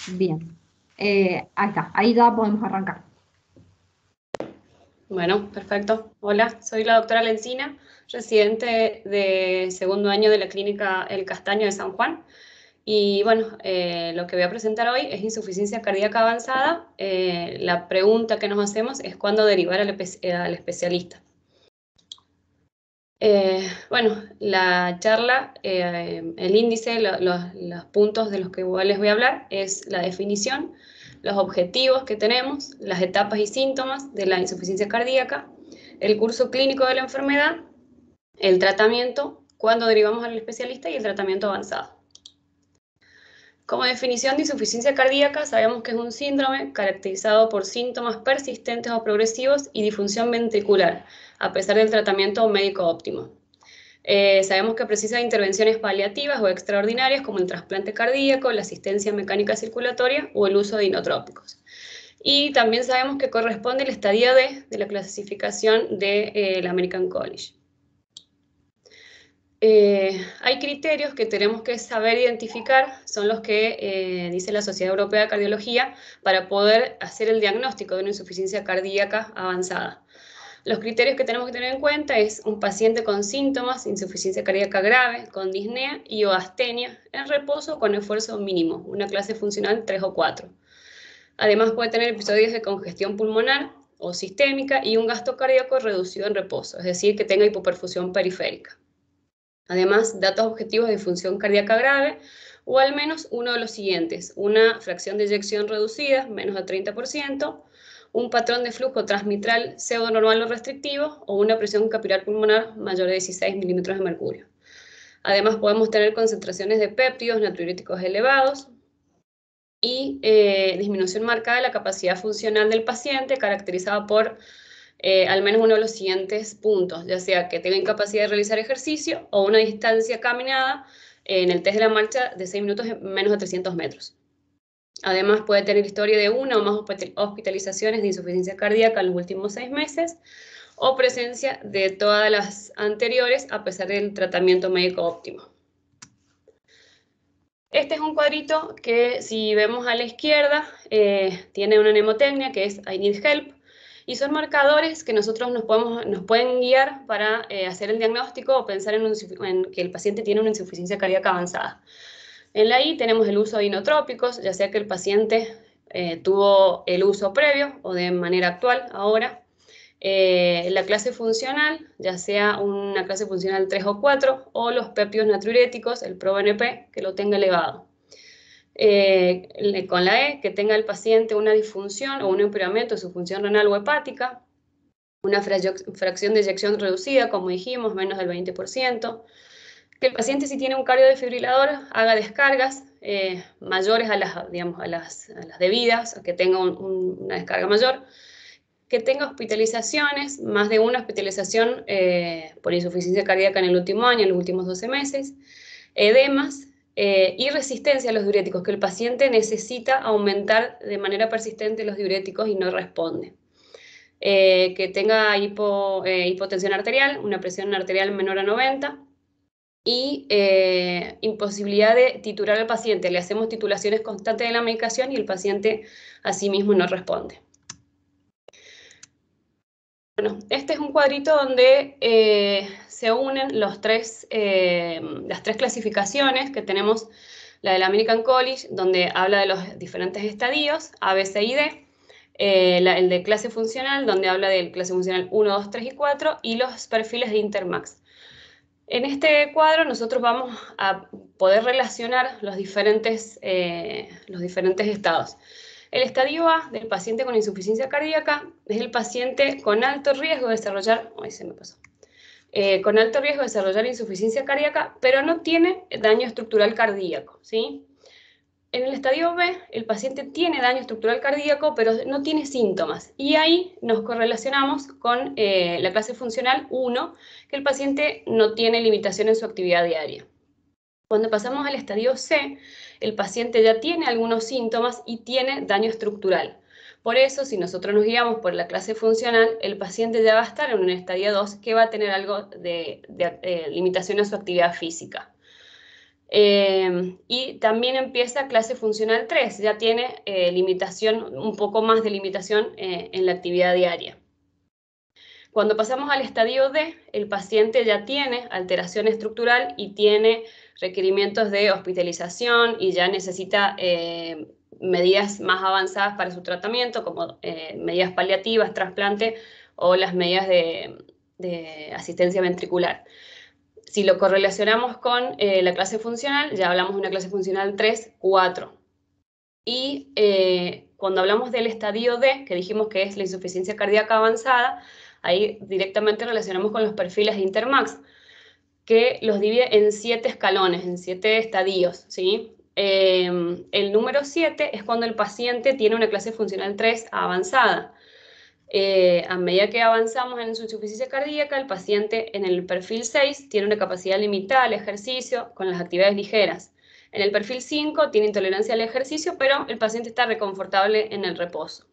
Bien. Ahí está. Ahí ya podemos arrancar. Bueno, perfecto. Hola, soy la doctora Lencina, residente de segundo año de la Clínica El Castaño de San Juan. Y bueno, lo que voy a presentar hoy es insuficiencia cardíaca avanzada. La pregunta que nos hacemos es cuándo derivar al especialista. Bueno, la charla, el índice, los puntos de los que igual les voy a hablar es la definición, los objetivos que tenemos, las etapas y síntomas de la insuficiencia cardíaca, el curso clínico de la enfermedad, el tratamiento, cuándo derivamos al especialista y el tratamiento avanzado. Como definición de insuficiencia cardíaca, sabemos que es un síndrome caracterizado por síntomas persistentes o progresivos y disfunción ventricular, a pesar del tratamiento médico óptimo. Sabemos que precisa de intervenciones paliativas o extraordinarias como el trasplante cardíaco, la asistencia mecánica circulatoria o el uso de inotrópicos. Y también sabemos que corresponde al estadio D de la clasificación de la American College. Hay criterios que tenemos que saber identificar, son los que dice la Sociedad Europea de Cardiología para poder hacer el diagnóstico de una insuficiencia cardíaca avanzada. Los criterios que tenemos que tener en cuenta es un paciente con síntomas, insuficiencia cardíaca grave, con disnea y o astenia, en reposo con esfuerzo mínimo, una clase funcional 3 o 4. Además puede tener episodios de congestión pulmonar o sistémica y un gasto cardíaco reducido en reposo, es decir, que tenga hipoperfusión periférica. Además, datos objetivos de disfunción cardíaca grave o al menos uno de los siguientes, una fracción de eyección reducida, menos del 30%, un patrón de flujo transmitral pseudonormal o restrictivo o una presión capilar pulmonar mayor de 16 milímetros de mercurio. Además, podemos tener concentraciones de péptidos natriuréticos elevados y disminución marcada de la capacidad funcional del paciente, caracterizada por al menos uno de los siguientes puntos, ya sea que tenga incapacidad de realizar ejercicio o una distancia caminada en el test de la marcha de 6 minutos en menos de 300 metros. Además, puede tener historia de una o más hospitalizaciones de insuficiencia cardíaca en los últimos 6 meses o presencia de todas las anteriores a pesar del tratamiento médico óptimo. Este es un cuadrito que, si vemos a la izquierda, tiene una mnemotecnia que es I need help, y son marcadores que nosotros nos pueden guiar para hacer el diagnóstico o pensar en que el paciente tiene una insuficiencia cardíaca avanzada. En la I tenemos el uso de inotrópicos, ya sea que el paciente tuvo el uso previo o de manera actual ahora. La clase funcional, ya sea una clase funcional 3 o 4, o los péptidos natriuréticos, el ProBNP, que lo tenga elevado. Con la E, que tenga el paciente una disfunción o un empeoramiento de su función renal o hepática, una fracción de eyección reducida, como dijimos, menos del 20%, que el paciente, si tiene un cardiodefibrilador, haga descargas mayores a las, digamos, a las debidas, que tenga una descarga mayor, que tenga hospitalizaciones, más de una hospitalización por insuficiencia cardíaca en el último año, en los últimos 12 meses, edemas, y resistencia a los diuréticos, que el paciente necesita aumentar de manera persistente los diuréticos y no responde. Que tenga hipotensión arterial, una presión arterial menor a 90 y imposibilidad de titular al paciente. Le hacemos titulaciones constantes de la medicación y el paciente a sí mismo no responde. Bueno, este es un cuadrito donde se unen las tres clasificaciones que tenemos, la del American College, donde habla de los diferentes estadios, A, B, C y D, el de clase funcional, donde habla del clase funcional 1, 2, 3 y 4, y los perfiles de Intermax. En este cuadro nosotros vamos a poder relacionar los diferentes estados. El estadio A del paciente con insuficiencia cardíaca es el paciente con alto riesgo de desarrollar, con alto riesgo de desarrollar insuficiencia cardíaca, pero no tiene daño estructural cardíaco, ¿sí? En el estadio B, el paciente tiene daño estructural cardíaco, pero no tiene síntomas. Y ahí nos correlacionamos con la clase funcional 1, que el paciente no tiene limitación en su actividad diaria. Cuando pasamos al estadio C, el paciente ya tiene algunos síntomas y tiene daño estructural. Por eso, si nosotros nos guiamos por la clase funcional, el paciente ya va a estar en un estadio 2 que va a tener algo de limitación a su actividad física. Y también empieza clase funcional 3, ya tiene limitación, un poco más de limitación en la actividad diaria. Cuando pasamos al estadio D, el paciente ya tiene alteración estructural y tiene requerimientos de hospitalización y ya necesita medidas más avanzadas para su tratamiento, como medidas paliativas, trasplante o las medidas de asistencia ventricular. Si lo correlacionamos con la clase funcional, ya hablamos de una clase funcional 3, 4. Y cuando hablamos del estadio D, que dijimos que es la insuficiencia cardíaca avanzada, ahí directamente relacionamos con los perfiles de Intermax, que los divide en 7 escalones, en 7 estadios, ¿sí? El número 7 es cuando el paciente tiene una clase funcional 3 avanzada. A medida que avanzamos en su insuficiencia cardíaca, el paciente en el perfil 6 tiene una capacidad limitada al ejercicio con las actividades ligeras. En el perfil 5 tiene intolerancia al ejercicio, pero el paciente está reconfortable en el reposo.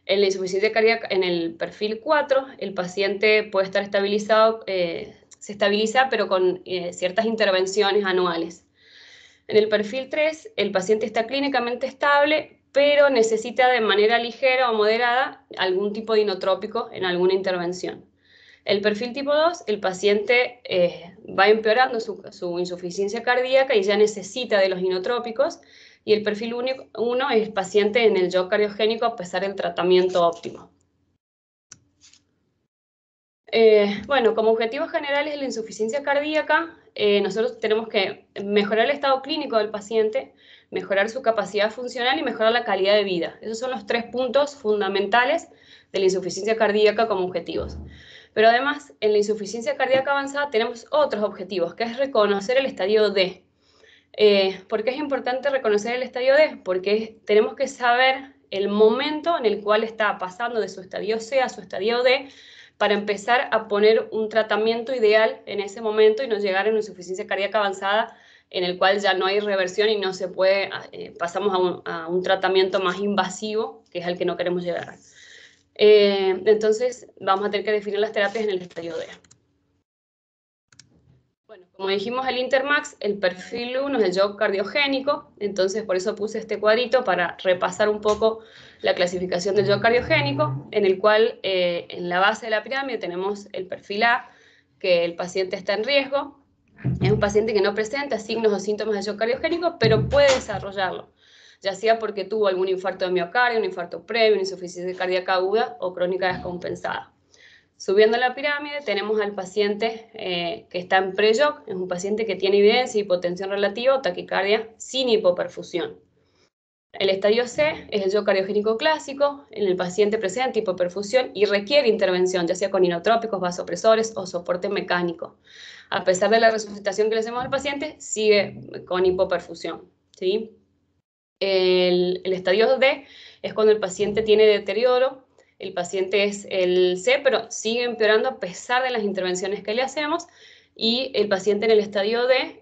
En la insuficiencia cardíaca, en el perfil 4, el paciente puede estar estabilizado, se estabiliza, pero con ciertas intervenciones anuales. En el perfil 3, el paciente está clínicamente estable, pero necesita de manera ligera o moderada algún tipo de inotrópico en alguna intervención. El perfil tipo 2, el paciente va empeorando su insuficiencia cardíaca y ya necesita de los inotrópicos. Y el perfil 1 es paciente en el shock cardiogénico a pesar del tratamiento óptimo. Bueno, como objetivos generales de la insuficiencia cardíaca, nosotros tenemos que mejorar el estado clínico del paciente, mejorar su capacidad funcional y mejorar la calidad de vida. Esos son los 3 puntos fundamentales de la insuficiencia cardíaca como objetivos. Pero además, en la insuficiencia cardíaca avanzada tenemos otros objetivos, que es reconocer el estadio D. ¿Por qué es importante reconocer el estadio D? Porque tenemos que saber el momento en el cual está pasando de su estadio C a su estadio D para empezar a poner un tratamiento ideal en ese momento y no llegar a una insuficiencia cardíaca avanzada en el cual ya no hay reversión y no se puede, pasamos a un tratamiento más invasivo, que es al que no queremos llegar. Entonces vamos a tener que definir las terapias en el estadio D. Bueno, como dijimos, el Intermax, el perfil 1 es el shock cardiogénico, entonces por eso puse este cuadrito para repasar un poco la clasificación del shock cardiogénico, en el cual en la base de la pirámide tenemos el perfil A, que el paciente está en riesgo, es un paciente que no presenta signos o síntomas de shock cardiogénico, pero puede desarrollarlo, ya sea porque tuvo algún infarto de miocardio, un infarto previo, una insuficiencia cardíaca aguda o crónica descompensada. Subiendo la pirámide tenemos al paciente que está en pre-shock, es un paciente que tiene evidencia de hipotensión relativa o taquicardia sin hipoperfusión. El estadio C es el shock cardiogénico clásico, en el paciente presenta hipoperfusión y requiere intervención, ya sea con inotrópicos, vasopresores o soporte mecánico. A pesar de la resucitación que le hacemos al paciente, sigue con hipoperfusión, ¿sí? El estadio D es cuando el paciente tiene deterioro, el paciente es el C, pero sigue empeorando a pesar de las intervenciones que le hacemos, y el paciente en el estadio D,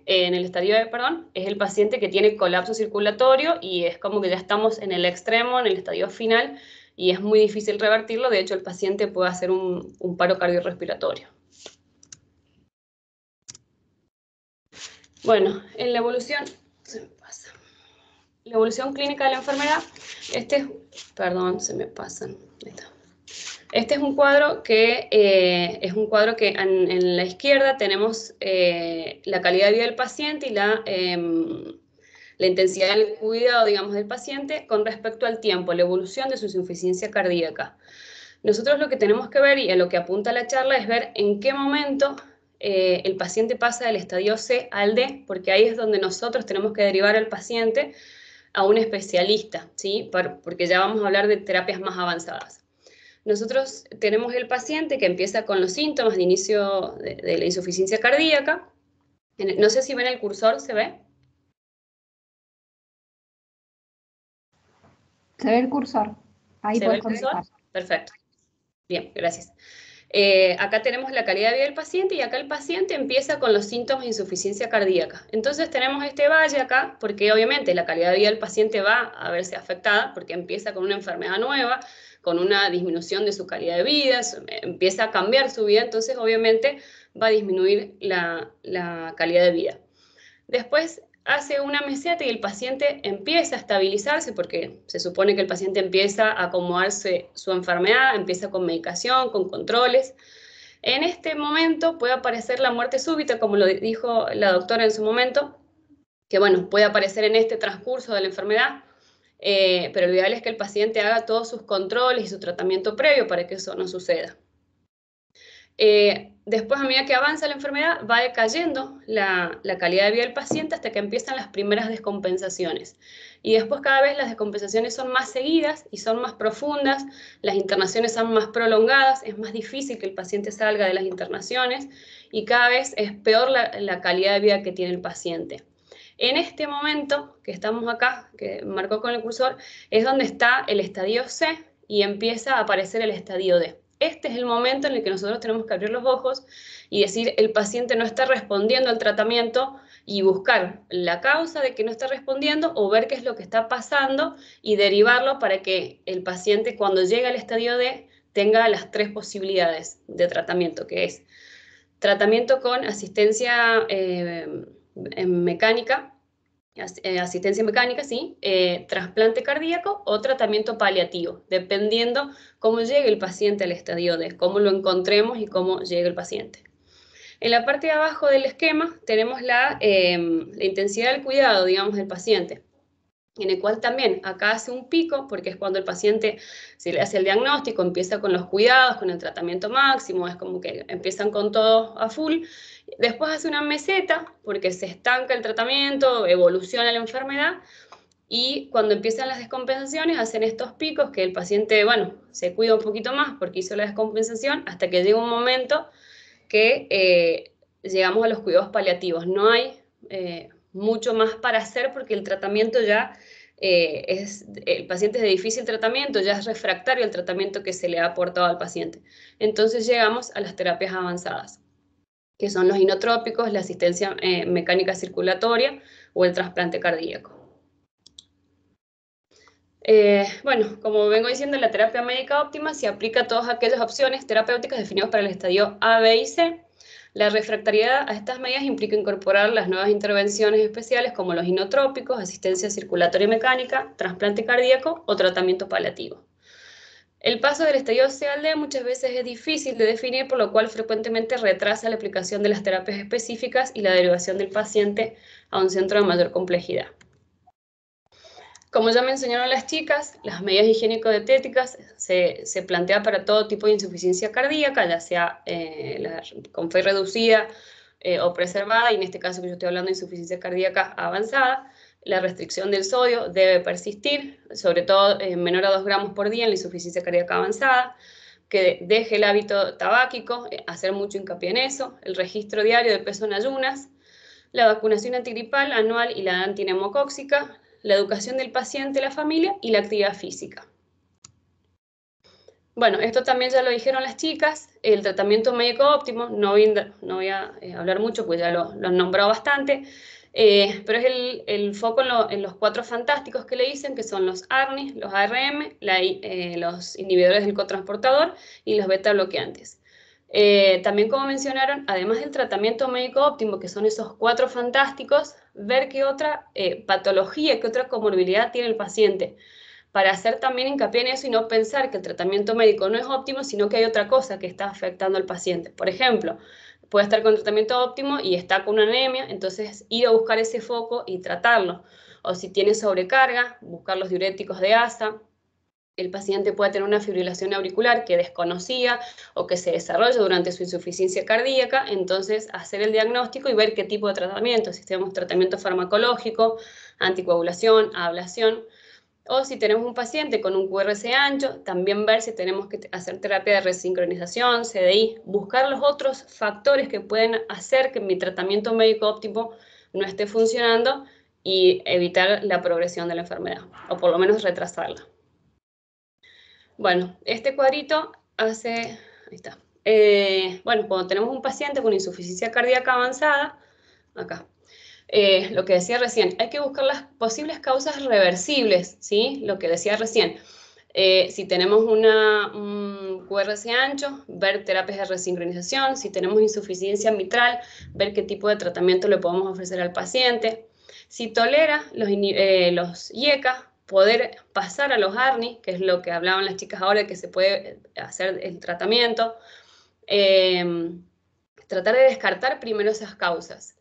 perdón, es el paciente que tiene colapso circulatorio y es como que ya estamos en el extremo, en el estadio final, y es muy difícil revertirlo. De hecho, el paciente puede hacer un paro cardiorrespiratorio. Bueno, en la evolución, la evolución clínica de la enfermedad, Este es un cuadro que en la izquierda tenemos la calidad de vida del paciente y la intensidad del cuidado, digamos, del paciente con respecto al tiempo, la evolución de su insuficiencia cardíaca. Nosotros lo que tenemos que ver, y a lo que apunta la charla, es ver en qué momento el paciente pasa del estadio C al D, porque ahí es donde nosotros tenemos que derivar al paciente a un especialista, ¿sí? Porque ya vamos a hablar de terapias más avanzadas. Nosotros tenemos el paciente que empieza con los síntomas de inicio de la insuficiencia cardíaca. No sé si ven el cursor, ¿se ve? Se ve el cursor. Ahí ¿Se ve el puedes cursor? comenzar. Perfecto. Bien, gracias. Acá tenemos la calidad de vida del paciente y acá el paciente empieza con los síntomas de insuficiencia cardíaca. Entonces tenemos este valle acá porque obviamente la calidad de vida del paciente va a verse afectada porque empieza con una enfermedad nueva, con una disminución de su calidad de vida, empieza a cambiar su vida, entonces obviamente va a disminuir la calidad de vida. Después hace una meseta y el paciente empieza a estabilizarse porque se supone que el paciente empieza a acomodarse su enfermedad, empieza con medicación, con controles. En este momento puede aparecer la muerte súbita, como lo dijo la doctora en su momento, que bueno, puede aparecer en este transcurso de la enfermedad, pero lo ideal es que el paciente haga todos sus controles y su tratamiento previo para que eso no suceda. Después, a medida que avanza la enfermedad, va decayendo la calidad de vida del paciente hasta que empiezan las primeras descompensaciones. Y después cada vez las descompensaciones son más seguidas y son más profundas, las internaciones son más prolongadas, es más difícil que el paciente salga de las internaciones y cada vez es peor la calidad de vida que tiene el paciente. En este momento que estamos acá, que marcó con el cursor, es donde está el estadio C y empieza a aparecer el estadio D. Este es el momento en el que nosotros tenemos que abrir los ojos y decir el paciente no está respondiendo al tratamiento y buscar la causa de que no está respondiendo o ver qué es lo que está pasando y derivarlo para que el paciente cuando llegue al estadio D tenga las 3 posibilidades de tratamiento, que es tratamiento con asistencia mecánica, sí, trasplante cardíaco o tratamiento paliativo, dependiendo cómo llegue el paciente al estadio D, cómo lo encontremos y cómo llegue el paciente. En la parte de abajo del esquema tenemos la intensidad del cuidado, digamos, del paciente, en el cual también acá hace un pico, porque es cuando el paciente se le hace el diagnóstico, empieza con los cuidados, con el tratamiento máximo, es como que empiezan con todo a full. Después hace una meseta, porque se estanca el tratamiento, evoluciona la enfermedad, y cuando empiezan las descompensaciones hacen estos picos que el paciente, bueno, se cuida un poquito más porque hizo la descompensación, hasta que llega un momento que llegamos a los cuidados paliativos. No hay mucho más para hacer porque el tratamiento ya el paciente es de difícil tratamiento, ya es refractario el tratamiento que se le ha aportado al paciente. Entonces llegamos a las terapias avanzadas, que son los inotrópicos, la asistencia mecánica circulatoria o el trasplante cardíaco. Bueno, como vengo diciendo, la terapia médica óptima se aplica a todas aquellas opciones terapéuticas definidas para el estadio A, B y C. La refractariedad a estas medidas implica incorporar las nuevas intervenciones especiales como los inotrópicos, asistencia circulatoria y mecánica, trasplante cardíaco o tratamiento paliativo. El paso del estadio C al D muchas veces es difícil de definir, por lo cual frecuentemente retrasa la aplicación de las terapias específicas y la derivación del paciente a un centro de mayor complejidad. Como ya mencionaron las chicas, las medidas higiénico-dietéticas se plantea para todo tipo de insuficiencia cardíaca, ya sea con fe reducida o preservada, y en este caso que yo estoy hablando de insuficiencia cardíaca avanzada. La restricción del sodio debe persistir, sobre todo menor a 2 gramos por día en la insuficiencia cardíaca avanzada, que deje el hábito tabáquico, hacer mucho hincapié en eso, el registro diario de peso en ayunas, la vacunación antigripal anual y la antineumocóxica, la educación del paciente, la familia y la actividad física. Bueno, esto también ya lo dijeron las chicas, el tratamiento médico óptimo, no voy a hablar mucho porque ya lo han nombrado bastante, pero es el foco en los 4 fantásticos que le dicen, que son los ARNI, los ARM, los inhibidores del cotransportador y los beta bloqueantes. También, como mencionaron, además del tratamiento médico óptimo, que son esos 4 fantásticos, ver qué otra patología, qué otra comorbilidad tiene el paciente, para hacer también hincapié en eso y no pensar que el tratamiento médico no es óptimo, sino que hay otra cosa que está afectando al paciente. Por ejemplo, puede estar con tratamiento óptimo y está con una anemia, entonces ir a buscar ese foco y tratarlo. O si tiene sobrecarga, buscar los diuréticos de ASA. El paciente puede tener una fibrilación auricular que desconocía o que se desarrolla durante su insuficiencia cardíaca, entonces hacer el diagnóstico y ver qué tipo de tratamiento, si tenemos tratamiento farmacológico, anticoagulación, ablación, o si tenemos un paciente con un QRS ancho, también ver si tenemos que hacer terapia de resincronización, CDI, buscar los otros factores que pueden hacer que mi tratamiento médico óptimo no esté funcionando y evitar la progresión de la enfermedad, o por lo menos retrasarla. Bueno, este cuadrito hace, ahí está. Bueno, cuando tenemos un paciente con insuficiencia cardíaca avanzada, acá, lo que decía recién, hay que buscar las posibles causas reversibles, ¿sí? Lo que decía recién. Si tenemos un QRS ancho, ver terapias de resincronización. Si tenemos insuficiencia mitral, ver qué tipo de tratamiento le podemos ofrecer al paciente. Si tolera los IECA, poder pasar a los ARNI, que es lo que hablaban las chicas ahora, que se puede hacer el tratamiento. Tratar de descartar primero esas causas.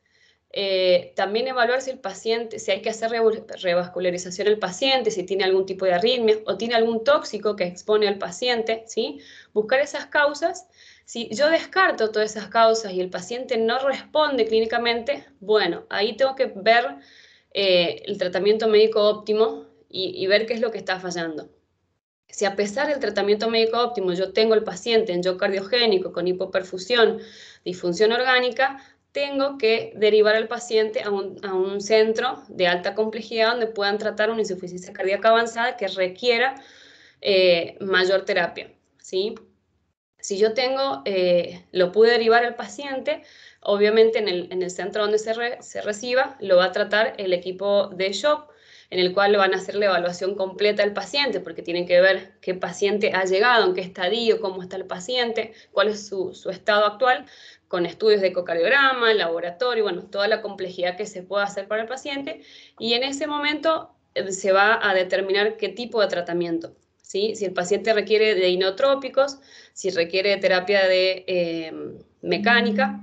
También evaluar si el paciente, si hay que hacer revascularización al paciente, si tiene algún tipo de arritmia o tiene algún tóxico que expone al paciente, ¿sí? Buscar esas causas. Si yo descarto todas esas causas y el paciente no responde clínicamente, bueno, ahí tengo que ver el tratamiento médico óptimo y ver qué es lo que está fallando. Si a pesar del tratamiento médico óptimo yo tengo el paciente en shock cardiogénico con hipoperfusión, disfunción orgánica, tengo que derivar al paciente a un centro de alta complejidad donde puedan tratar una insuficiencia cardíaca avanzada que requiera mayor terapia, ¿sí? Si yo lo pude derivar al paciente, obviamente en el centro donde se reciba, lo va a tratar el equipo de shock, en el cual van a hacer la evaluación completa del paciente, porque tienen que ver qué paciente ha llegado, en qué estadio, cómo está el paciente, cuál es su estado actual, con estudios de ecocardiograma, laboratorio, bueno, toda la complejidad que se pueda hacer para el paciente, y en ese momento se va a determinar qué tipo de tratamiento, ¿sí? Si el paciente requiere de inotrópicos, si requiere de terapia de mecánica,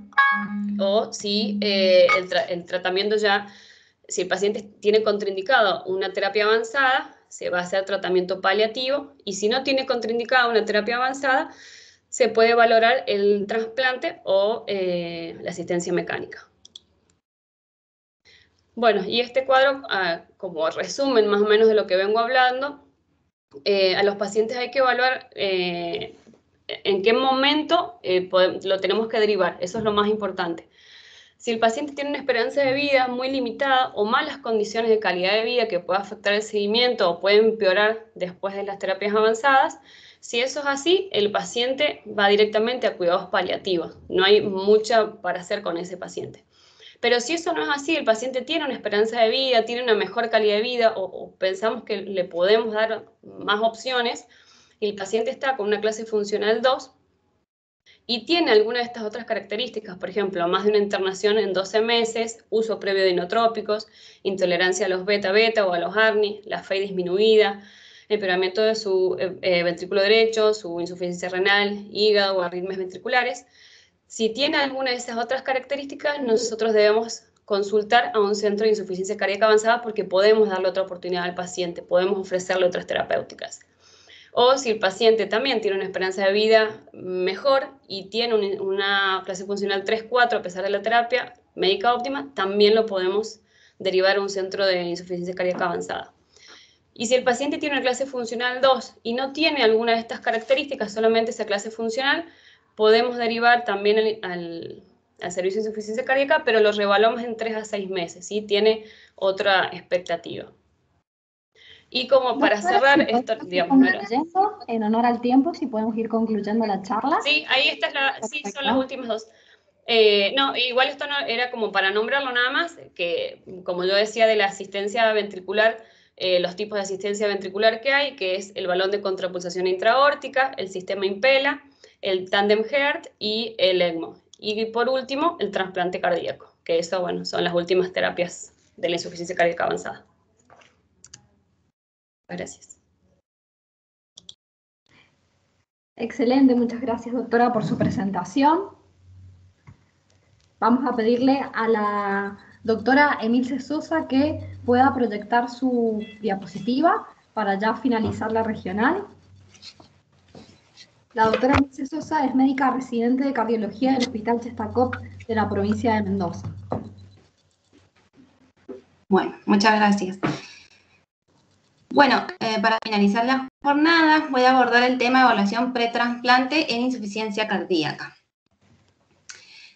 o si el tratamiento ya, si el paciente tiene contraindicado una terapia avanzada, se va a hacer tratamiento paliativo, y si no tiene contraindicada una terapia avanzada, se puede valorar el trasplante o la asistencia mecánica. Bueno, y este cuadro, como resumen más o menos de lo que vengo hablando, a los pacientes hay que evaluar en qué momento lo tenemos que derivar, eso es lo más importante. Si el paciente tiene una esperanza de vida muy limitada o malas condiciones de calidad de vida que pueda afectar el seguimiento o puede empeorar después de las terapias avanzadas, si eso es así, el paciente va directamente a cuidados paliativos. No hay mucho para hacer con ese paciente. Pero si eso no es así, el paciente tiene una esperanza de vida, tiene una mejor calidad de vida o pensamos que le podemos dar más opciones y el paciente está con una clase funcional 2, y tiene alguna de estas otras características, por ejemplo, más de una internación en 12 meses, uso previo de inotrópicos, intolerancia a los beta-beta o a los ARNI, la fe disminuida, empeoramiento de su ventrículo derecho, su insuficiencia renal, hígado o arritmias ventriculares. Si tiene alguna de esas otras características, nosotros debemos consultar a un centro de insuficiencia cardíaca avanzada porque podemos darle otra oportunidad al paciente, podemos ofrecerle otras terapéuticas. O si el paciente también tiene una esperanza de vida mejor y tiene una clase funcional 3-4 a pesar de la terapia médica óptima, también lo podemos derivar a un centro de insuficiencia cardíaca avanzada. Y si el paciente tiene una clase funcional 2 y no tiene alguna de estas características, solamente esa clase funcional, podemos derivar también al servicio de insuficiencia cardíaca, pero lo reevaluamos en 3 a 6 meses, ¿sí? Tiene otra expectativa. Y como para cerrar, esto, digamos, en honor al tiempo, si podemos ir concluyendo la charla. Sí, ahí esta es sí, son las últimas dos. No, igual esto no era como para nombrarlo nada más, que como yo decía de la asistencia ventricular, los tipos de asistencia ventricular que hay, que es el balón de contrapulsación intraórtica, el sistema Impella, el Tandem Heart y el ECMO. Y por último, el trasplante cardíaco, que eso, bueno, son las últimas terapias de la insuficiencia cardíaca avanzada. Gracias. Excelente, muchas gracias, doctora, por su presentación. Vamos a pedirle a la doctora Emilce Sosa que pueda proyectar su diapositiva para ya finalizar la regional. La doctora Emilce Sosa es médica residente de cardiología del Hospital Chestacop de la provincia de Mendoza. Bueno, muchas gracias. Bueno, para finalizar la jornada voy a abordar el tema de evaluación pretrasplante en insuficiencia cardíaca.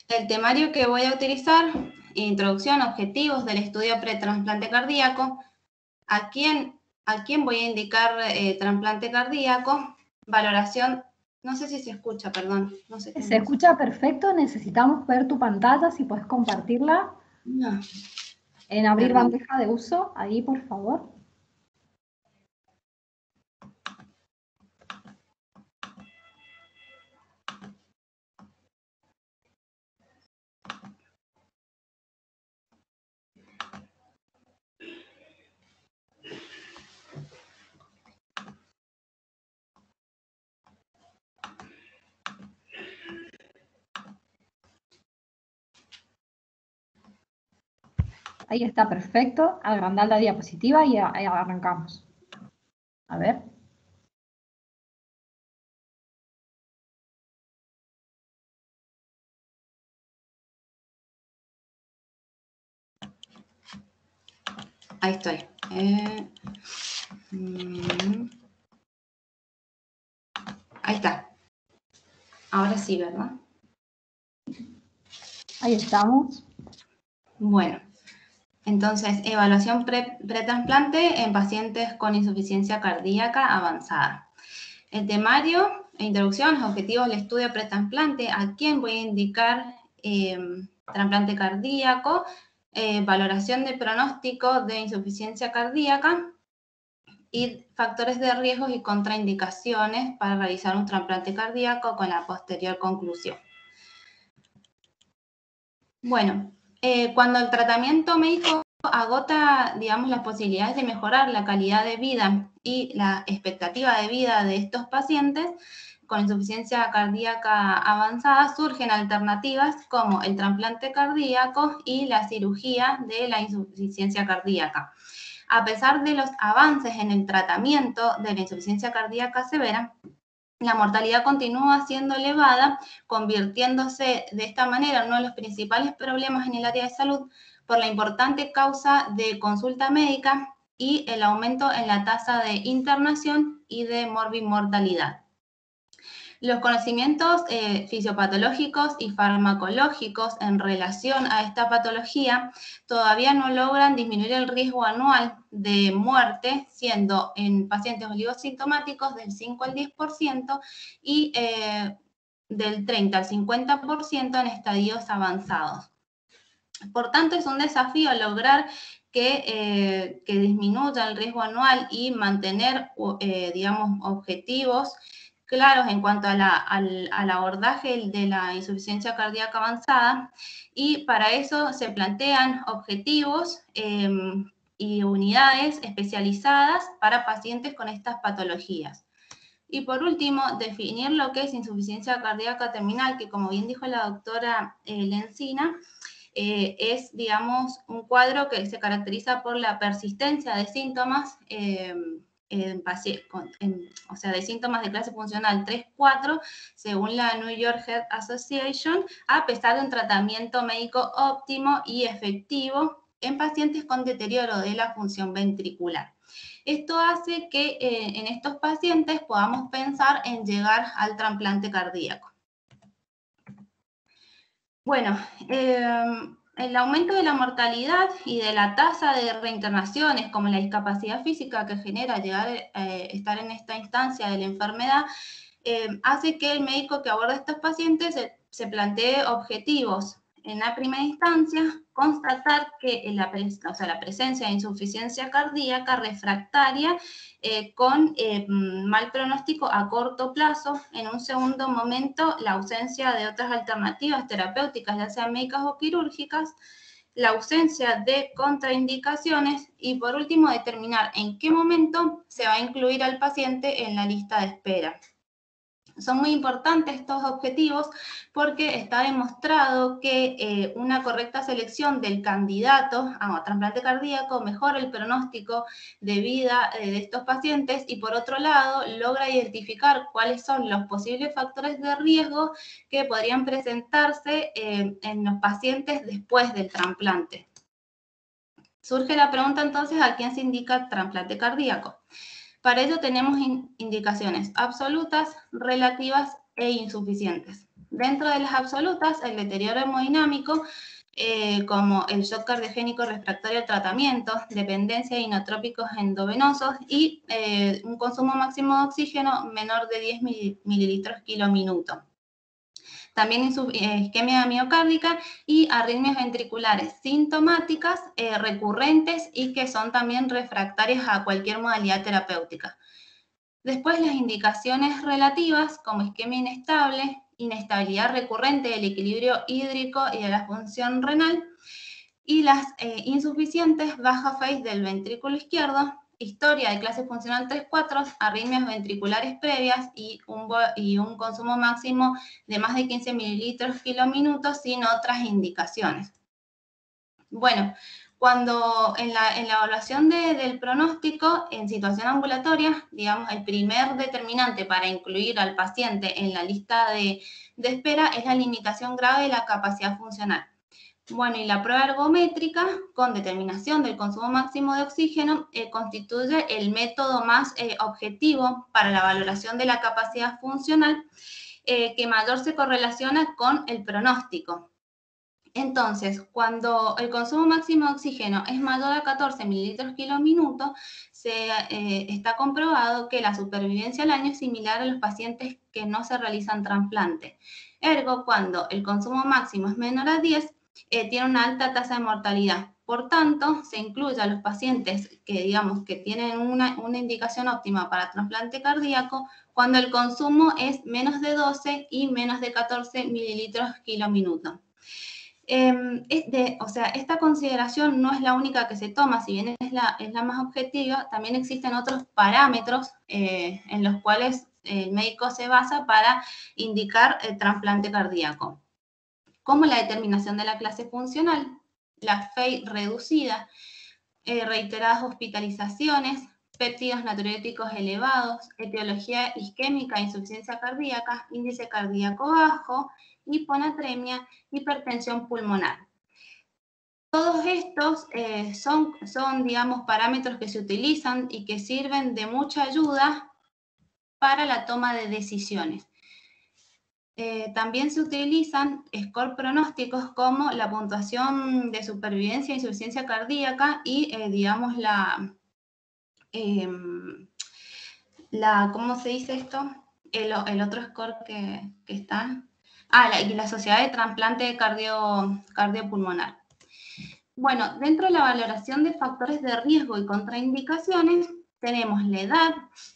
El temario que voy a utilizar, introducción, objetivos del estudio pretrasplante cardíaco, a quién voy a indicar trasplante cardíaco, valoración, no sé si se escucha, perdón. No sé se escucha perfecto, necesitamos ver tu pantalla, si puedes compartirla. No. En abrir bandeja de uso, ahí por favor. Ahí está perfecto, agrandar la diapositiva y arrancamos. A ver. Ahí estoy. Ahí está. Ahora sí, ¿verdad? Ahí estamos. Bueno, entonces, evaluación pretrasplante en pacientes con insuficiencia cardíaca avanzada. El temario, introducción, objetivos del estudio pretrasplante, a quién voy a indicar trasplante cardíaco, valoración de pronóstico de insuficiencia cardíaca y factores de riesgos y contraindicaciones para realizar un trasplante cardíaco con la posterior conclusión. Bueno, cuando el tratamiento médico agota, digamos, las posibilidades de mejorar la calidad de vida y la expectativa de vida de estos pacientes con insuficiencia cardíaca avanzada, surgen alternativas como el trasplante cardíaco y la cirugía de la insuficiencia cardíaca. A pesar de los avances en el tratamiento de la insuficiencia cardíaca severa, la mortalidad continúa siendo elevada, convirtiéndose de esta manera en uno de los principales problemas en el área de salud por la importante causa de consulta médica y el aumento en la tasa de internación y de morbimortalidad. Los conocimientos fisiopatológicos y farmacológicos en relación a esta patología todavía no logran disminuir el riesgo anual de muerte, siendo en pacientes oligosintomáticos del 5 al 10% y del 30 al 50% en estadios avanzados. Por tanto, es un desafío lograr que disminuya el riesgo anual y mantener, digamos, objetivos claros en cuanto al abordaje de la insuficiencia cardíaca avanzada, y para eso se plantean objetivos y unidades especializadas para pacientes con estas patologías. Y por último, definir lo que es insuficiencia cardíaca terminal, que como bien dijo la doctora Lencina, es, digamos, un cuadro que se caracteriza por la persistencia de síntomas, o sea, de síntomas de clase funcional 3-4, según la New York Heart Association, a pesar de un tratamiento médico óptimo y efectivo en pacientes con deterioro de la función ventricular. Esto hace que en estos pacientes podamos pensar en llegar al trasplante cardíaco. Bueno, el aumento de la mortalidad y de la tasa de reinternaciones, como la discapacidad física que genera llegar a estar en esta instancia de la enfermedad, hace que el médico que aborda a estos pacientes se plantee objetivos. En la primera instancia, constatar que la presencia de insuficiencia cardíaca refractaria con mal pronóstico a corto plazo. En un segundo momento, la ausencia de otras alternativas terapéuticas, ya sean médicas o quirúrgicas, la ausencia de contraindicaciones y, por último, determinar en qué momento se va a incluir al paciente en la lista de espera. Son muy importantes estos objetivos porque está demostrado que una correcta selección del candidato a trasplante cardíaco mejora el pronóstico de vida de estos pacientes y, por otro lado, logra identificar cuáles son los posibles factores de riesgo que podrían presentarse en los pacientes después del trasplante. Surge la pregunta entonces, ¿a quién se indica trasplante cardíaco? Para ello tenemos indicaciones absolutas, relativas e insuficientes. Dentro de las absolutas, el deterioro hemodinámico, como el shock cardiogénico refractario al tratamiento, dependencia de inotrópicos endovenosos y un consumo máximo de oxígeno menor de 10 mililitros kilo minuto. También isquemia miocárdica y arritmias ventriculares sintomáticas, recurrentes y que son también refractarias a cualquier modalidad terapéutica. Después las indicaciones relativas como isquemia inestable, inestabilidad recurrente del equilibrio hídrico y de la función renal, y las insuficientes, baja phase del ventrículo izquierdo, historia de clase funcional 3-4, arritmias ventriculares previas y un consumo máximo de más de 15 mililitros kilo minuto sin otras indicaciones. Bueno, cuando en la evaluación del pronóstico en situación ambulatoria, digamos, el primer determinante para incluir al paciente en la lista de espera es la limitación grave de la capacidad funcional. Bueno, y la prueba ergométrica con determinación del consumo máximo de oxígeno constituye el método más objetivo para la valoración de la capacidad funcional que mayor se correlaciona con el pronóstico. Entonces, cuando el consumo máximo de oxígeno es mayor a 14 mililitros kilo minuto, está comprobado que la supervivencia al año es similar a los pacientes que no se realizan trasplante. Ergo, cuando el consumo máximo es menor a 10, tiene una alta tasa de mortalidad. Por tanto, se incluye a los pacientes que, digamos, que tienen una indicación óptima para trasplante cardíaco cuando el consumo es menos de 12 y menos de 14 mililitros kilo minuto. Esta consideración no es la única que se toma, si bien es la más objetiva, también existen otros parámetros en los cuales el médico se basa para indicar el trasplante cardíaco, como la determinación de la clase funcional, la FEI reducida, reiteradas hospitalizaciones, péptidos natriuréticos elevados, etiología isquémica, insuficiencia cardíaca, índice cardíaco bajo, hiponatremia, hipertensión pulmonar. Todos estos son, digamos, parámetros que se utilizan y que sirven de mucha ayuda para la toma de decisiones. También se utilizan scores pronósticos como la puntuación de supervivencia e insuficiencia cardíaca y, digamos, ¿cómo se dice esto? El otro score que está. Y la Sociedad de Trasplante Cardiopulmonar. Bueno, dentro de la valoración de factores de riesgo y contraindicaciones, tenemos la edad.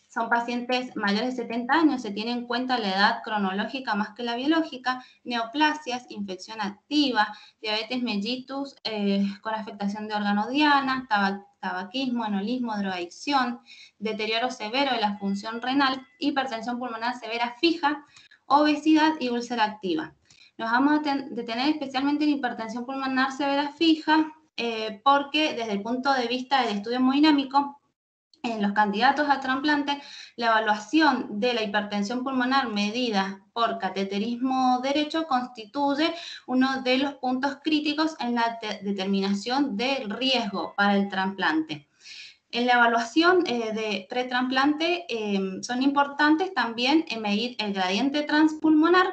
Son pacientes mayores de 70 años, se tiene en cuenta la edad cronológica más que la biológica, neoplasias, infección activa, diabetes mellitus con afectación de órgano diana, tabaquismo, enolismo, drogadicción, deterioro severo de la función renal, hipertensión pulmonar severa fija, obesidad y úlcera activa. Nos vamos a detener especialmente en hipertensión pulmonar severa fija, porque desde el punto de vista del estudio hemodinámico, en los candidatos a trasplante, la evaluación de la hipertensión pulmonar medida por cateterismo derecho constituye uno de los puntos críticos en la determinación del riesgo para el trasplante. En la evaluación de pretrasplante son importantes también medir el gradiente transpulmonar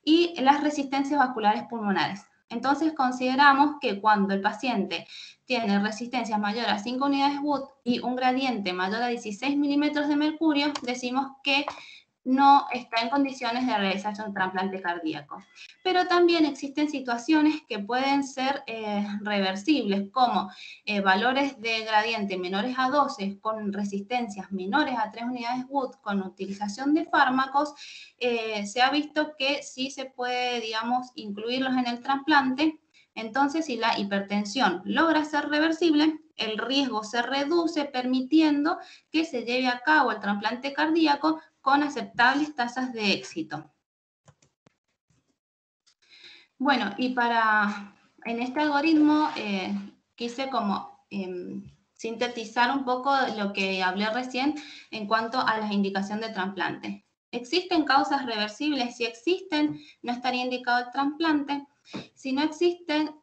y las resistencias vasculares pulmonares. Entonces consideramos que cuando el paciente tiene resistencia mayor a 5 unidades Wood y un gradiente mayor a 16 milímetros de mercurio, decimos que no está en condiciones de realizarse un trasplante cardíaco. Pero también existen situaciones que pueden ser reversibles, como valores de gradiente menores a 12 con resistencias menores a 3 unidades Wood con utilización de fármacos. Se ha visto que sí se puede, digamos, incluirlos en el trasplante. Entonces, si la hipertensión logra ser reversible, el riesgo se reduce, permitiendo que se lleve a cabo el trasplante cardíaco con aceptables tasas de éxito. Bueno, y en este algoritmo quise como sintetizar un poco lo que hablé recién en cuanto a la indicación de trasplante. ¿Existen causas reversibles? Si existen, no estaría indicado el trasplante. Si no existen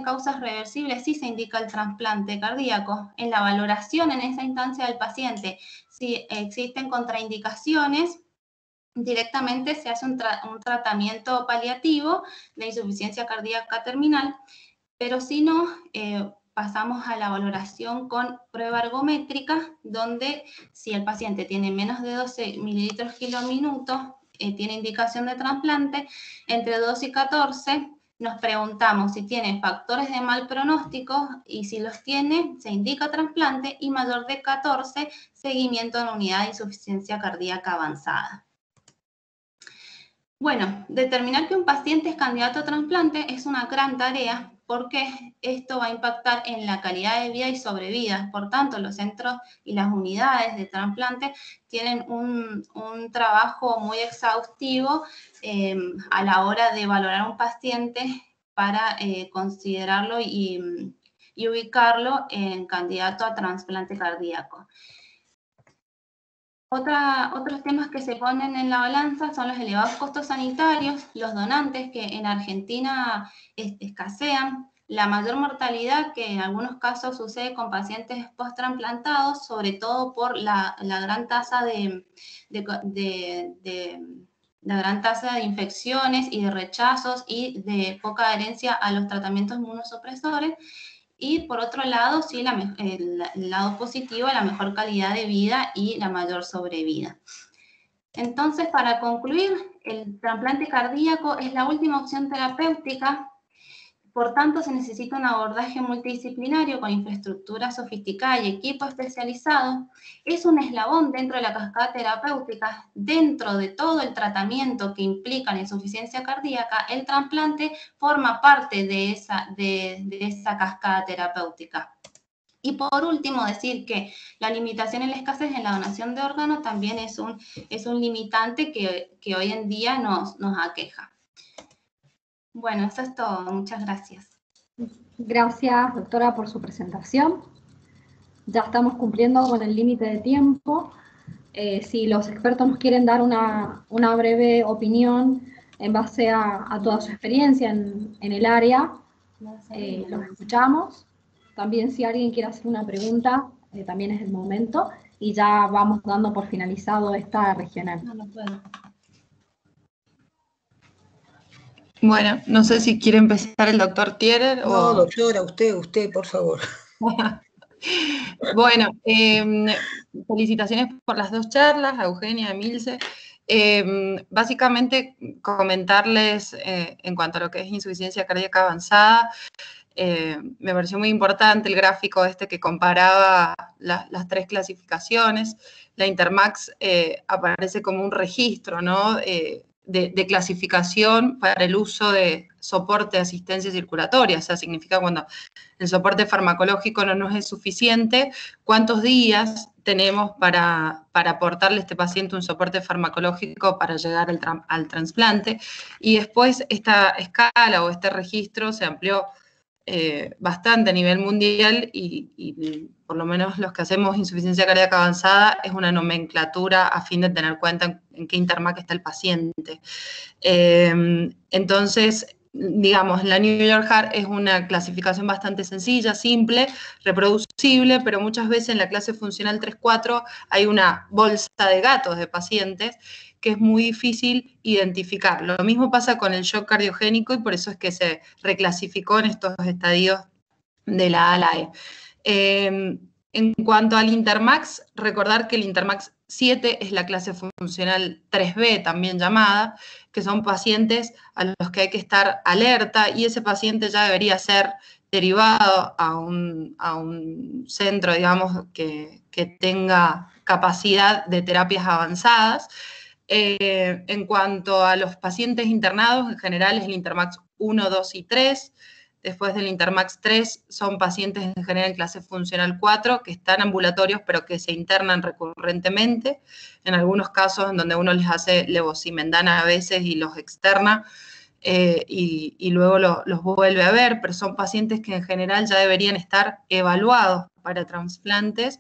causas reversibles, sí se indica el trasplante cardíaco. En la valoración en esa instancia del paciente, si existen contraindicaciones, directamente se hace un tratamiento paliativo de insuficiencia cardíaca terminal, pero si no, pasamos a la valoración con prueba ergométrica, donde si el paciente tiene menos de 12 mililitros kilo-minuto, tiene indicación de trasplante, entre 12 y 14, nos preguntamos si tiene factores de mal pronóstico y si los tiene, se indica trasplante, y mayor de 14, seguimiento en unidad de insuficiencia cardíaca avanzada. Bueno, determinar que un paciente es candidato a trasplante es una gran tarea, porque esto va a impactar en la calidad de vida y sobrevida. Por tanto, los centros y las unidades de trasplante tienen un trabajo muy exhaustivo a la hora de valorar a un paciente para considerarlo y ubicarlo en candidato a trasplante cardíaco. Otros temas que se ponen en la balanza son los elevados costos sanitarios, los donantes que en Argentina escasean, la mayor mortalidad que en algunos casos sucede con pacientes post-trasplantados, sobre todo por la gran tasa de infecciones y de rechazos y de poca adherencia a los tratamientos inmunosupresores. Y por otro lado, sí, el lado positivo, la mejor calidad de vida y la mayor sobrevida. Entonces, para concluir, el trasplante cardíaco es la última opción terapéutica. Por tanto, se necesita un abordaje multidisciplinario con infraestructura sofisticada y equipo especializado. Es un eslabón dentro de la cascada terapéutica. Dentro de todo el tratamiento que implica la insuficiencia cardíaca, el trasplante forma parte de esa cascada terapéutica. Y por último, decir que la limitación en la escasez en la donación de órganos también es un limitante que hoy en día nos aqueja. Bueno, eso es todo. Muchas gracias. Gracias, doctora, por su presentación. Ya estamos cumpliendo con el límite de tiempo. Si los expertos nos quieren dar una breve opinión en base a toda su experiencia en el área, los escuchamos. También si alguien quiere hacer una pregunta, también es el momento. Y ya vamos dando por finalizado esta regional. No puedo. Bueno, no sé si quiere empezar el doctor Thierer o... No, doctora, usted, por favor. Bueno, felicitaciones por las dos charlas, a Eugenia, a Emilce. Básicamente, comentarles en cuanto a lo que es insuficiencia cardíaca avanzada, me pareció muy importante el gráfico que comparaba las tres clasificaciones. La Intermax aparece como un registro, ¿no? de clasificación para el uso de soporte de asistencia circulatoria. O sea, significa cuando el soporte farmacológico no nos es suficiente, cuántos días tenemos para aportarle a este paciente un soporte farmacológico para llegar al trasplante. Y después esta escala o este registro se amplió bastante a nivel mundial y por lo menos los que hacemos insuficiencia cardíaca avanzada es una nomenclatura a fin de tener cuenta en qué Intermac está el paciente. Entonces, digamos, la New York Heart es una clasificación bastante sencilla, simple, reproducible, pero muchas veces en la clase funcional 3-4 hay una bolsa de gatos de pacientes que es muy difícil identificar. Lo mismo pasa con el shock cardiogénico y por eso es que se reclasificó en estos estadios de la A a la E. En cuanto al Intermax, recordar que el Intermax 7 es la clase funcional 3B, también llamada, que son pacientes a los que hay que estar alerta y ese paciente ya debería ser derivado a un centro, digamos, que tenga capacidad de terapias avanzadas. En cuanto a los pacientes internados, en general es el Intermax 1, 2 y 3. Después del Intermax 3 son pacientes en general en clase funcional 4 que están ambulatorios pero que se internan recurrentemente. En algunos casos en donde uno les hace levosimendan a veces y los externa y luego los vuelve a ver, pero son pacientes que en general ya deberían estar evaluados para trasplantes.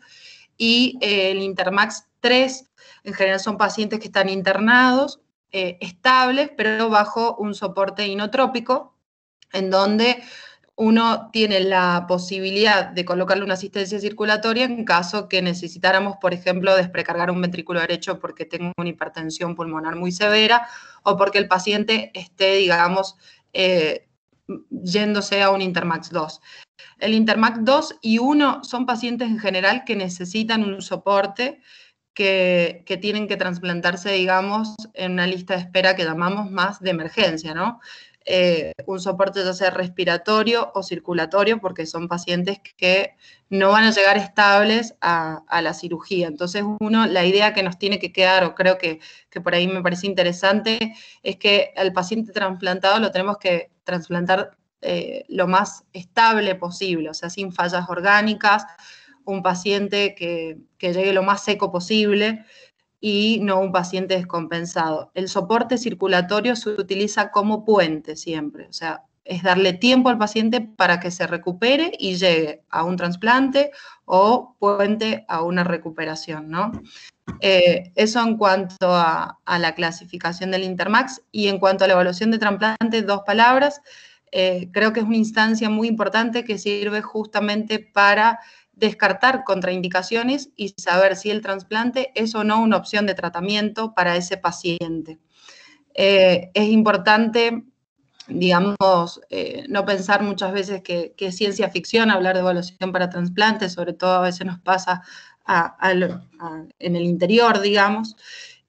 Y el Intermax 3 en general son pacientes que están internados, estables, pero bajo un soporte inotrópico, en donde uno tiene la posibilidad de colocarle una asistencia circulatoria en caso que necesitáramos, por ejemplo, desprecargar un ventrículo derecho porque tengo una hipertensión pulmonar muy severa o porque el paciente esté, digamos, yéndose a un Intermax 2. El Intermax 2 y 1 son pacientes en general que necesitan un soporte que tienen que trasplantarse, digamos, en una lista de espera que llamamos más de emergencia, ¿no? Un soporte ya sea respiratorio o circulatorio, porque son pacientes que no van a llegar estables a la cirugía. Entonces, la idea que nos tiene que quedar, o creo que por ahí me parece interesante, es que al paciente trasplantado lo tenemos que trasplantar lo más estable posible, o sea, sin fallas orgánicas, un paciente que llegue lo más seco posible y no un paciente descompensado. El soporte circulatorio se utiliza como puente siempre, o sea, es darle tiempo al paciente para que se recupere y llegue a un trasplante o puente a una recuperación, ¿no? Eso en cuanto a la clasificación del Intermax. Y en cuanto a la evaluación de trasplante, 2 palabras. Creo que es una instancia muy importante que sirve justamente para descartar contraindicaciones y saber si el trasplante es o no una opción de tratamiento para ese paciente. Es importante, digamos, no pensar muchas veces que es ciencia ficción hablar de evaluación para trasplantes, sobre todo a veces nos pasa en el interior, digamos.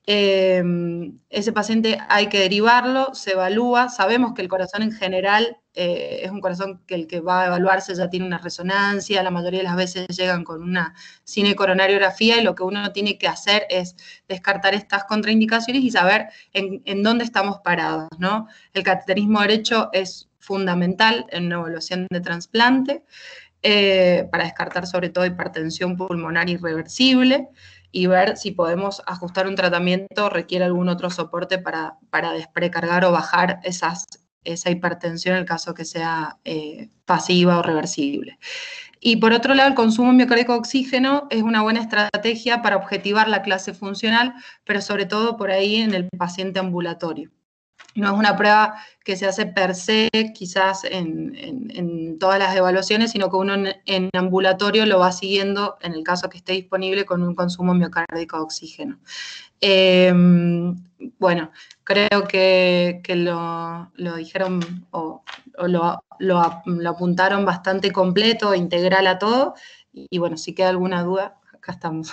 Ese paciente hay que derivarlo, se evalúa, sabemos que el corazón en general es un corazón que el que va a evaluarse ya tiene una resonancia, la mayoría de las veces llegan con una cinecoronariografía y lo que uno tiene que hacer es descartar estas contraindicaciones y saber en dónde estamos parados, ¿no? El cateterismo derecho es fundamental en una evaluación de trasplante para descartar sobre todo hipertensión pulmonar irreversible y ver si podemos ajustar un tratamiento o requiere algún otro soporte para desprecargar o bajar esa hipertensión en el caso que sea pasiva o reversible. Y por otro lado, el consumo miocárdico de oxígeno es una buena estrategia para objetivar la clase funcional, pero sobre todo por ahí en el paciente ambulatorio. No es una prueba que se hace per se, quizás en todas las evaluaciones, sino que uno en ambulatorio lo va siguiendo, en el caso que esté disponible, con un consumo miocárdico de oxígeno. Bueno, creo que lo dijeron o lo apuntaron bastante completo, integral a todo. Y bueno, si queda alguna duda, acá estamos.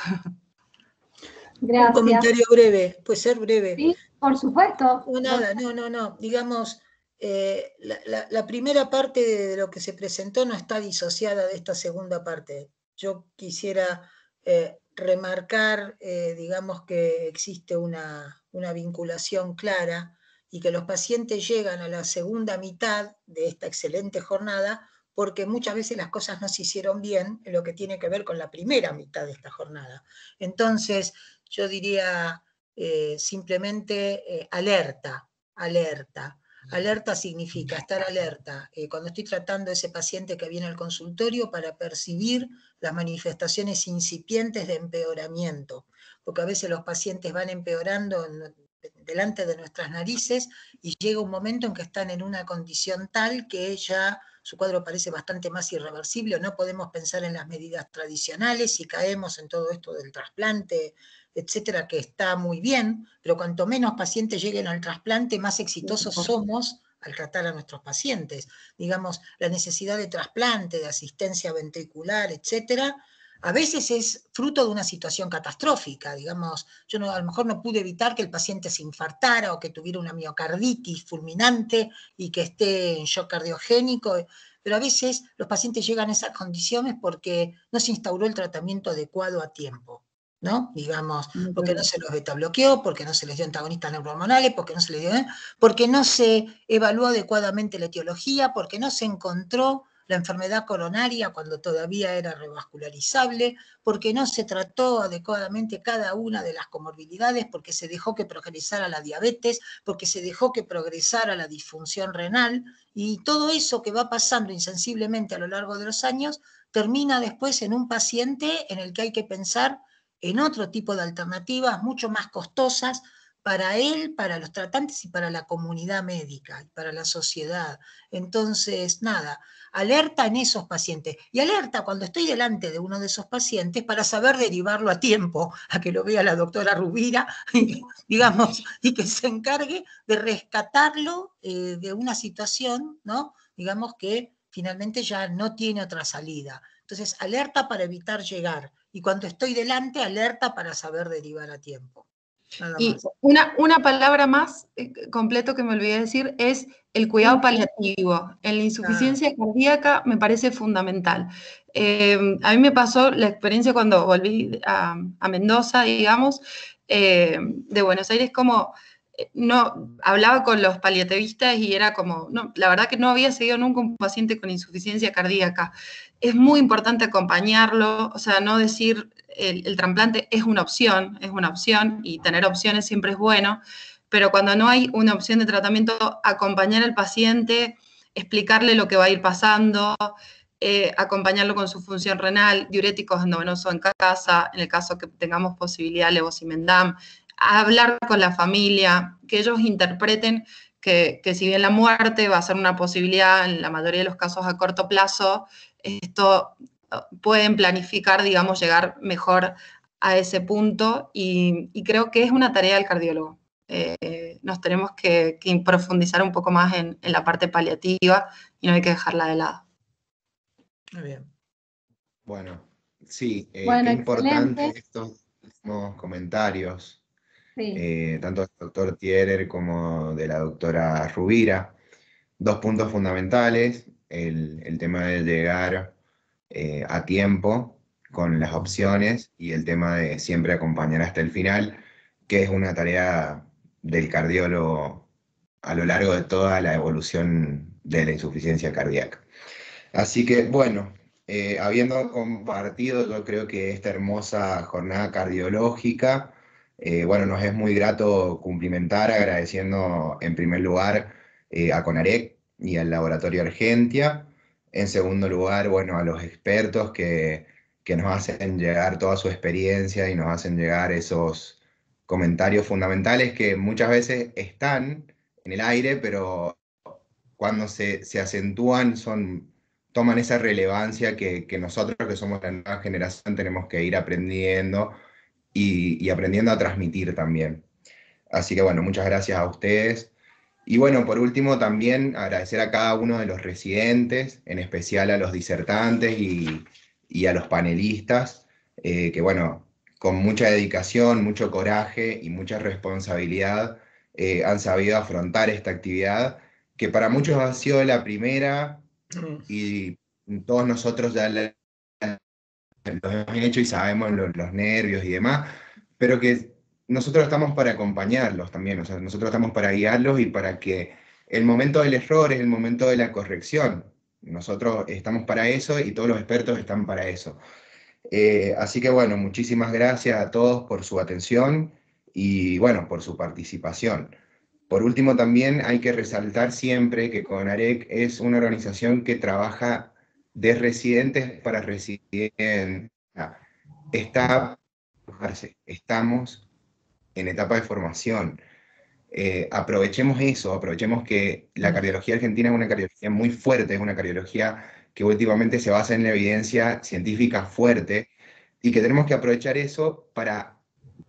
Gracias. Un comentario breve, puede ser breve. Sí, por supuesto. No. Digamos, la primera parte de lo que se presentó no está disociada de esta segunda parte. Yo quisiera remarcar, digamos, que existe una vinculación clara y que los pacientes llegan a la segunda mitad de esta excelente jornada porque muchas veces las cosas no se hicieron bien en lo que tiene que ver con la primera mitad de esta jornada. Entonces, yo diría simplemente alerta, alerta. Alerta significa estar alerta cuando estoy tratando a ese paciente que viene al consultorio para percibir las manifestaciones incipientes de empeoramiento, porque a veces los pacientes van empeorando delante de nuestras narices y llega un momento en que están en una condición tal que ya su cuadro parece bastante más irreversible, no podemos pensar en las medidas tradicionales y caemos en todo esto del trasplante, etcétera, que está muy bien, pero cuanto menos pacientes lleguen al trasplante, más exitosos somos al tratar a nuestros pacientes. Digamos, la necesidad de trasplante, de asistencia ventricular, etcétera, a veces es fruto de una situación catastrófica, digamos, yo a lo mejor no pude evitar que el paciente se infartara o que tuviera una miocarditis fulminante y que esté en shock cardiogénico, pero a veces los pacientes llegan a esas condiciones porque no se instauró el tratamiento adecuado a tiempo, ¿no? Digamos, porque no se los beta bloqueó, porque no se les dio antagonistas neurohormonales, porque no se les dio, porque no se evaluó adecuadamente la etiología, porque no se encontró la enfermedad coronaria cuando todavía era revascularizable, porque no se trató adecuadamente cada una de las comorbilidades, porque se dejó que progresara la diabetes, porque se dejó que progresara la disfunción renal, y todo eso que va pasando insensiblemente a lo largo de los años, termina después en un paciente en el que hay que pensar en otro tipo de alternativas mucho más costosas para él, para los tratantes y para la comunidad médica y para la sociedad. Entonces, nada, alerta en esos pacientes y alerta cuando estoy delante de uno de esos pacientes para saber derivarlo a tiempo, a que lo vea la doctora Rubira, digamos, y que se encargue de rescatarlo de una situación, ¿no? Digamos que finalmente ya no tiene otra salida. Entonces, alerta para evitar llegar y cuando estoy delante, alerta para saber derivar a tiempo. Nada Y más. una palabra más completo que me olvidé de decir es el cuidado paliativo. En la insuficiencia cardíaca me parece fundamental. A mí me pasó la experiencia cuando volví a Mendoza, digamos, de Buenos Aires, como no hablaba con los paliativistas y era como, no, la verdad que no había seguido nunca un paciente con insuficiencia cardíaca. Es muy importante acompañarlo, o sea, no decir el trasplante es una opción y tener opciones siempre es bueno, pero cuando no hay una opción de tratamiento, acompañar al paciente, explicarle lo que va a ir pasando, acompañarlo con su función renal, diuréticos endovenosos en casa, en el caso que tengamos posibilidad, levosimendan, hablar con la familia, que ellos interpreten que si bien la muerte va a ser una posibilidad en la mayoría de los casos a corto plazo, esto pueden planificar, digamos, llegar mejor a ese punto y creo que es una tarea del cardiólogo. Nos tenemos que profundizar un poco más en la parte paliativa y no hay que dejarla de lado. Muy bien. Bueno, sí, Bueno, qué importante excelente. estos últimos comentarios, Sí. tanto del doctor Thierer como de la doctora Rubira. Dos puntos fundamentales, el tema de llegar a tiempo con las opciones y el tema de siempre acompañar hasta el final, que es una tarea del cardiólogo a lo largo de toda la evolución de la insuficiencia cardíaca. Así que, bueno, habiendo compartido, yo creo que esta hermosa jornada cardiológica, bueno, nos es muy grato cumplimentar, agradeciendo en primer lugar a CONAREC y al Laboratorio Argentia. En segundo lugar, bueno, a los expertos que nos hacen llegar toda su experiencia y nos hacen llegar esos comentarios fundamentales que muchas veces están en el aire, pero cuando se acentúan toman esa relevancia que nosotros que somos la nueva generación tenemos que ir aprendiendo y aprendiendo a transmitir también. Así que bueno, muchas gracias a ustedes. Y bueno, por último también agradecer a cada uno de los residentes, en especial a los disertantes y a los panelistas, que bueno, con mucha dedicación, mucho coraje y mucha responsabilidad han sabido afrontar esta actividad, que para muchos ha sido la primera y todos nosotros ya hemos hecho y sabemos los nervios y demás, pero que nosotros estamos para acompañarlos también, o sea, nosotros estamos para guiarlos y para que el momento del error es el momento de la corrección. Nosotros estamos para eso y todos los expertos están para eso. Así que bueno, muchísimas gracias a todos por su atención y bueno, por su participación. Por último, también hay que resaltar siempre que CONAREC es una organización que trabaja de residentes para residentes. Estamos en etapa de formación. Aprovechemos eso, aprovechemos que la cardiología argentina es una cardiología muy fuerte, es una cardiología que últimamente se basa en la evidencia científica fuerte, y que tenemos que aprovechar eso para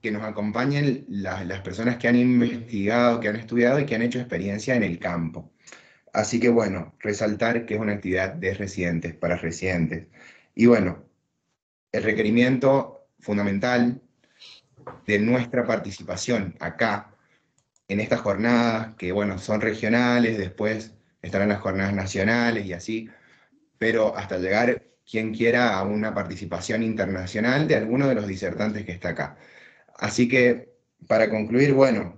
que nos acompañen las personas que han investigado, que han estudiado y que han hecho experiencia en el campo. Así que bueno, resaltar que es una actividad de residentes, para residentes. Y bueno, el requerimiento fundamental de nuestra participación acá, en estas jornadas, que bueno, son regionales, después estarán las jornadas nacionales y así, pero hasta llegar quien quiera a una participación internacional de alguno de los disertantes que está acá. Así que, para concluir, bueno,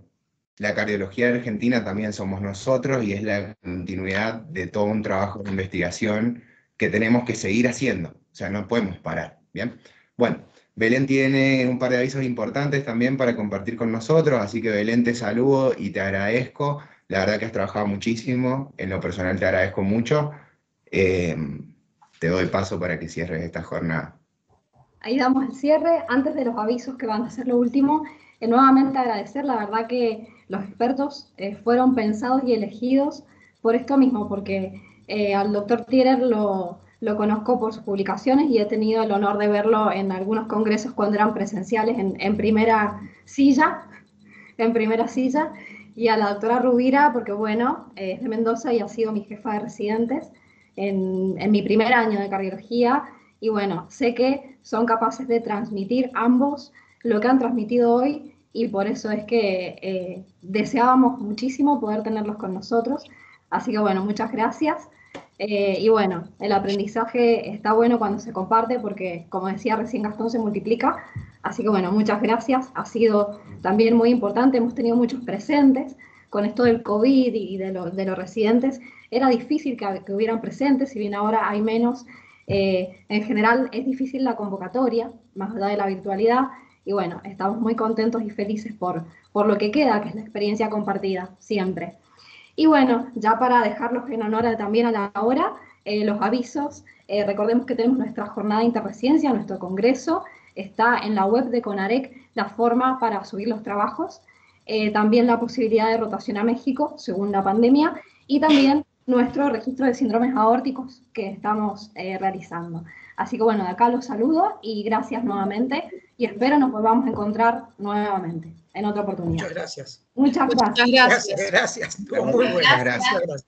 la cardiología argentina también somos nosotros y es la continuidad de todo un trabajo de investigación que tenemos que seguir haciendo, o sea, no podemos parar, ¿bien? Bueno, Belén tiene un par de avisos importantes también para compartir con nosotros, así que Belén, te saludo y te agradezco. La verdad que has trabajado muchísimo, en lo personal te agradezco mucho. Te doy paso para que cierres esta jornada. Ahí damos el cierre. Antes de los avisos que van a ser lo último, nuevamente agradecer, la verdad que los expertos fueron pensados y elegidos por esto mismo, porque al doctor Thierer lo conozco por sus publicaciones y he tenido el honor de verlo en algunos congresos cuando eran presenciales en primera silla, y a la doctora Rubira, porque bueno, es de Mendoza y ha sido mi jefa de residentes en mi primer año de cardiología, y bueno, sé que son capaces de transmitir ambos lo que han transmitido hoy, y por eso es que deseábamos muchísimo poder tenerlos con nosotros. Así que bueno, muchas gracias. Y bueno, el aprendizaje está bueno cuando se comparte porque, como decía recién Gastón, se multiplica. Así que bueno, muchas gracias. Ha sido también muy importante, hemos tenido muchos presentes. Con esto del COVID y de los residentes, era difícil que hubieran presentes, si bien ahora hay menos. En general es difícil la convocatoria, más allá de la virtualidad, y bueno, estamos muy contentos y felices por lo que queda, que es la experiencia compartida, siempre. Y bueno, ya para dejarlos en honor también a la hora, los avisos, recordemos que tenemos nuestra jornada de interresidencia, nuestro congreso, está en la web de CONAREC la forma para subir los trabajos, también la posibilidad de rotación a México según la pandemia, y también nuestro registro de síndromes aórticos que estamos realizando. Así que bueno, de acá los saludo y gracias nuevamente, y espero nos volvamos a encontrar nuevamente en otra oportunidad. Muchas gracias. Muchas gracias. Gracias. Muy buenas. Gracias.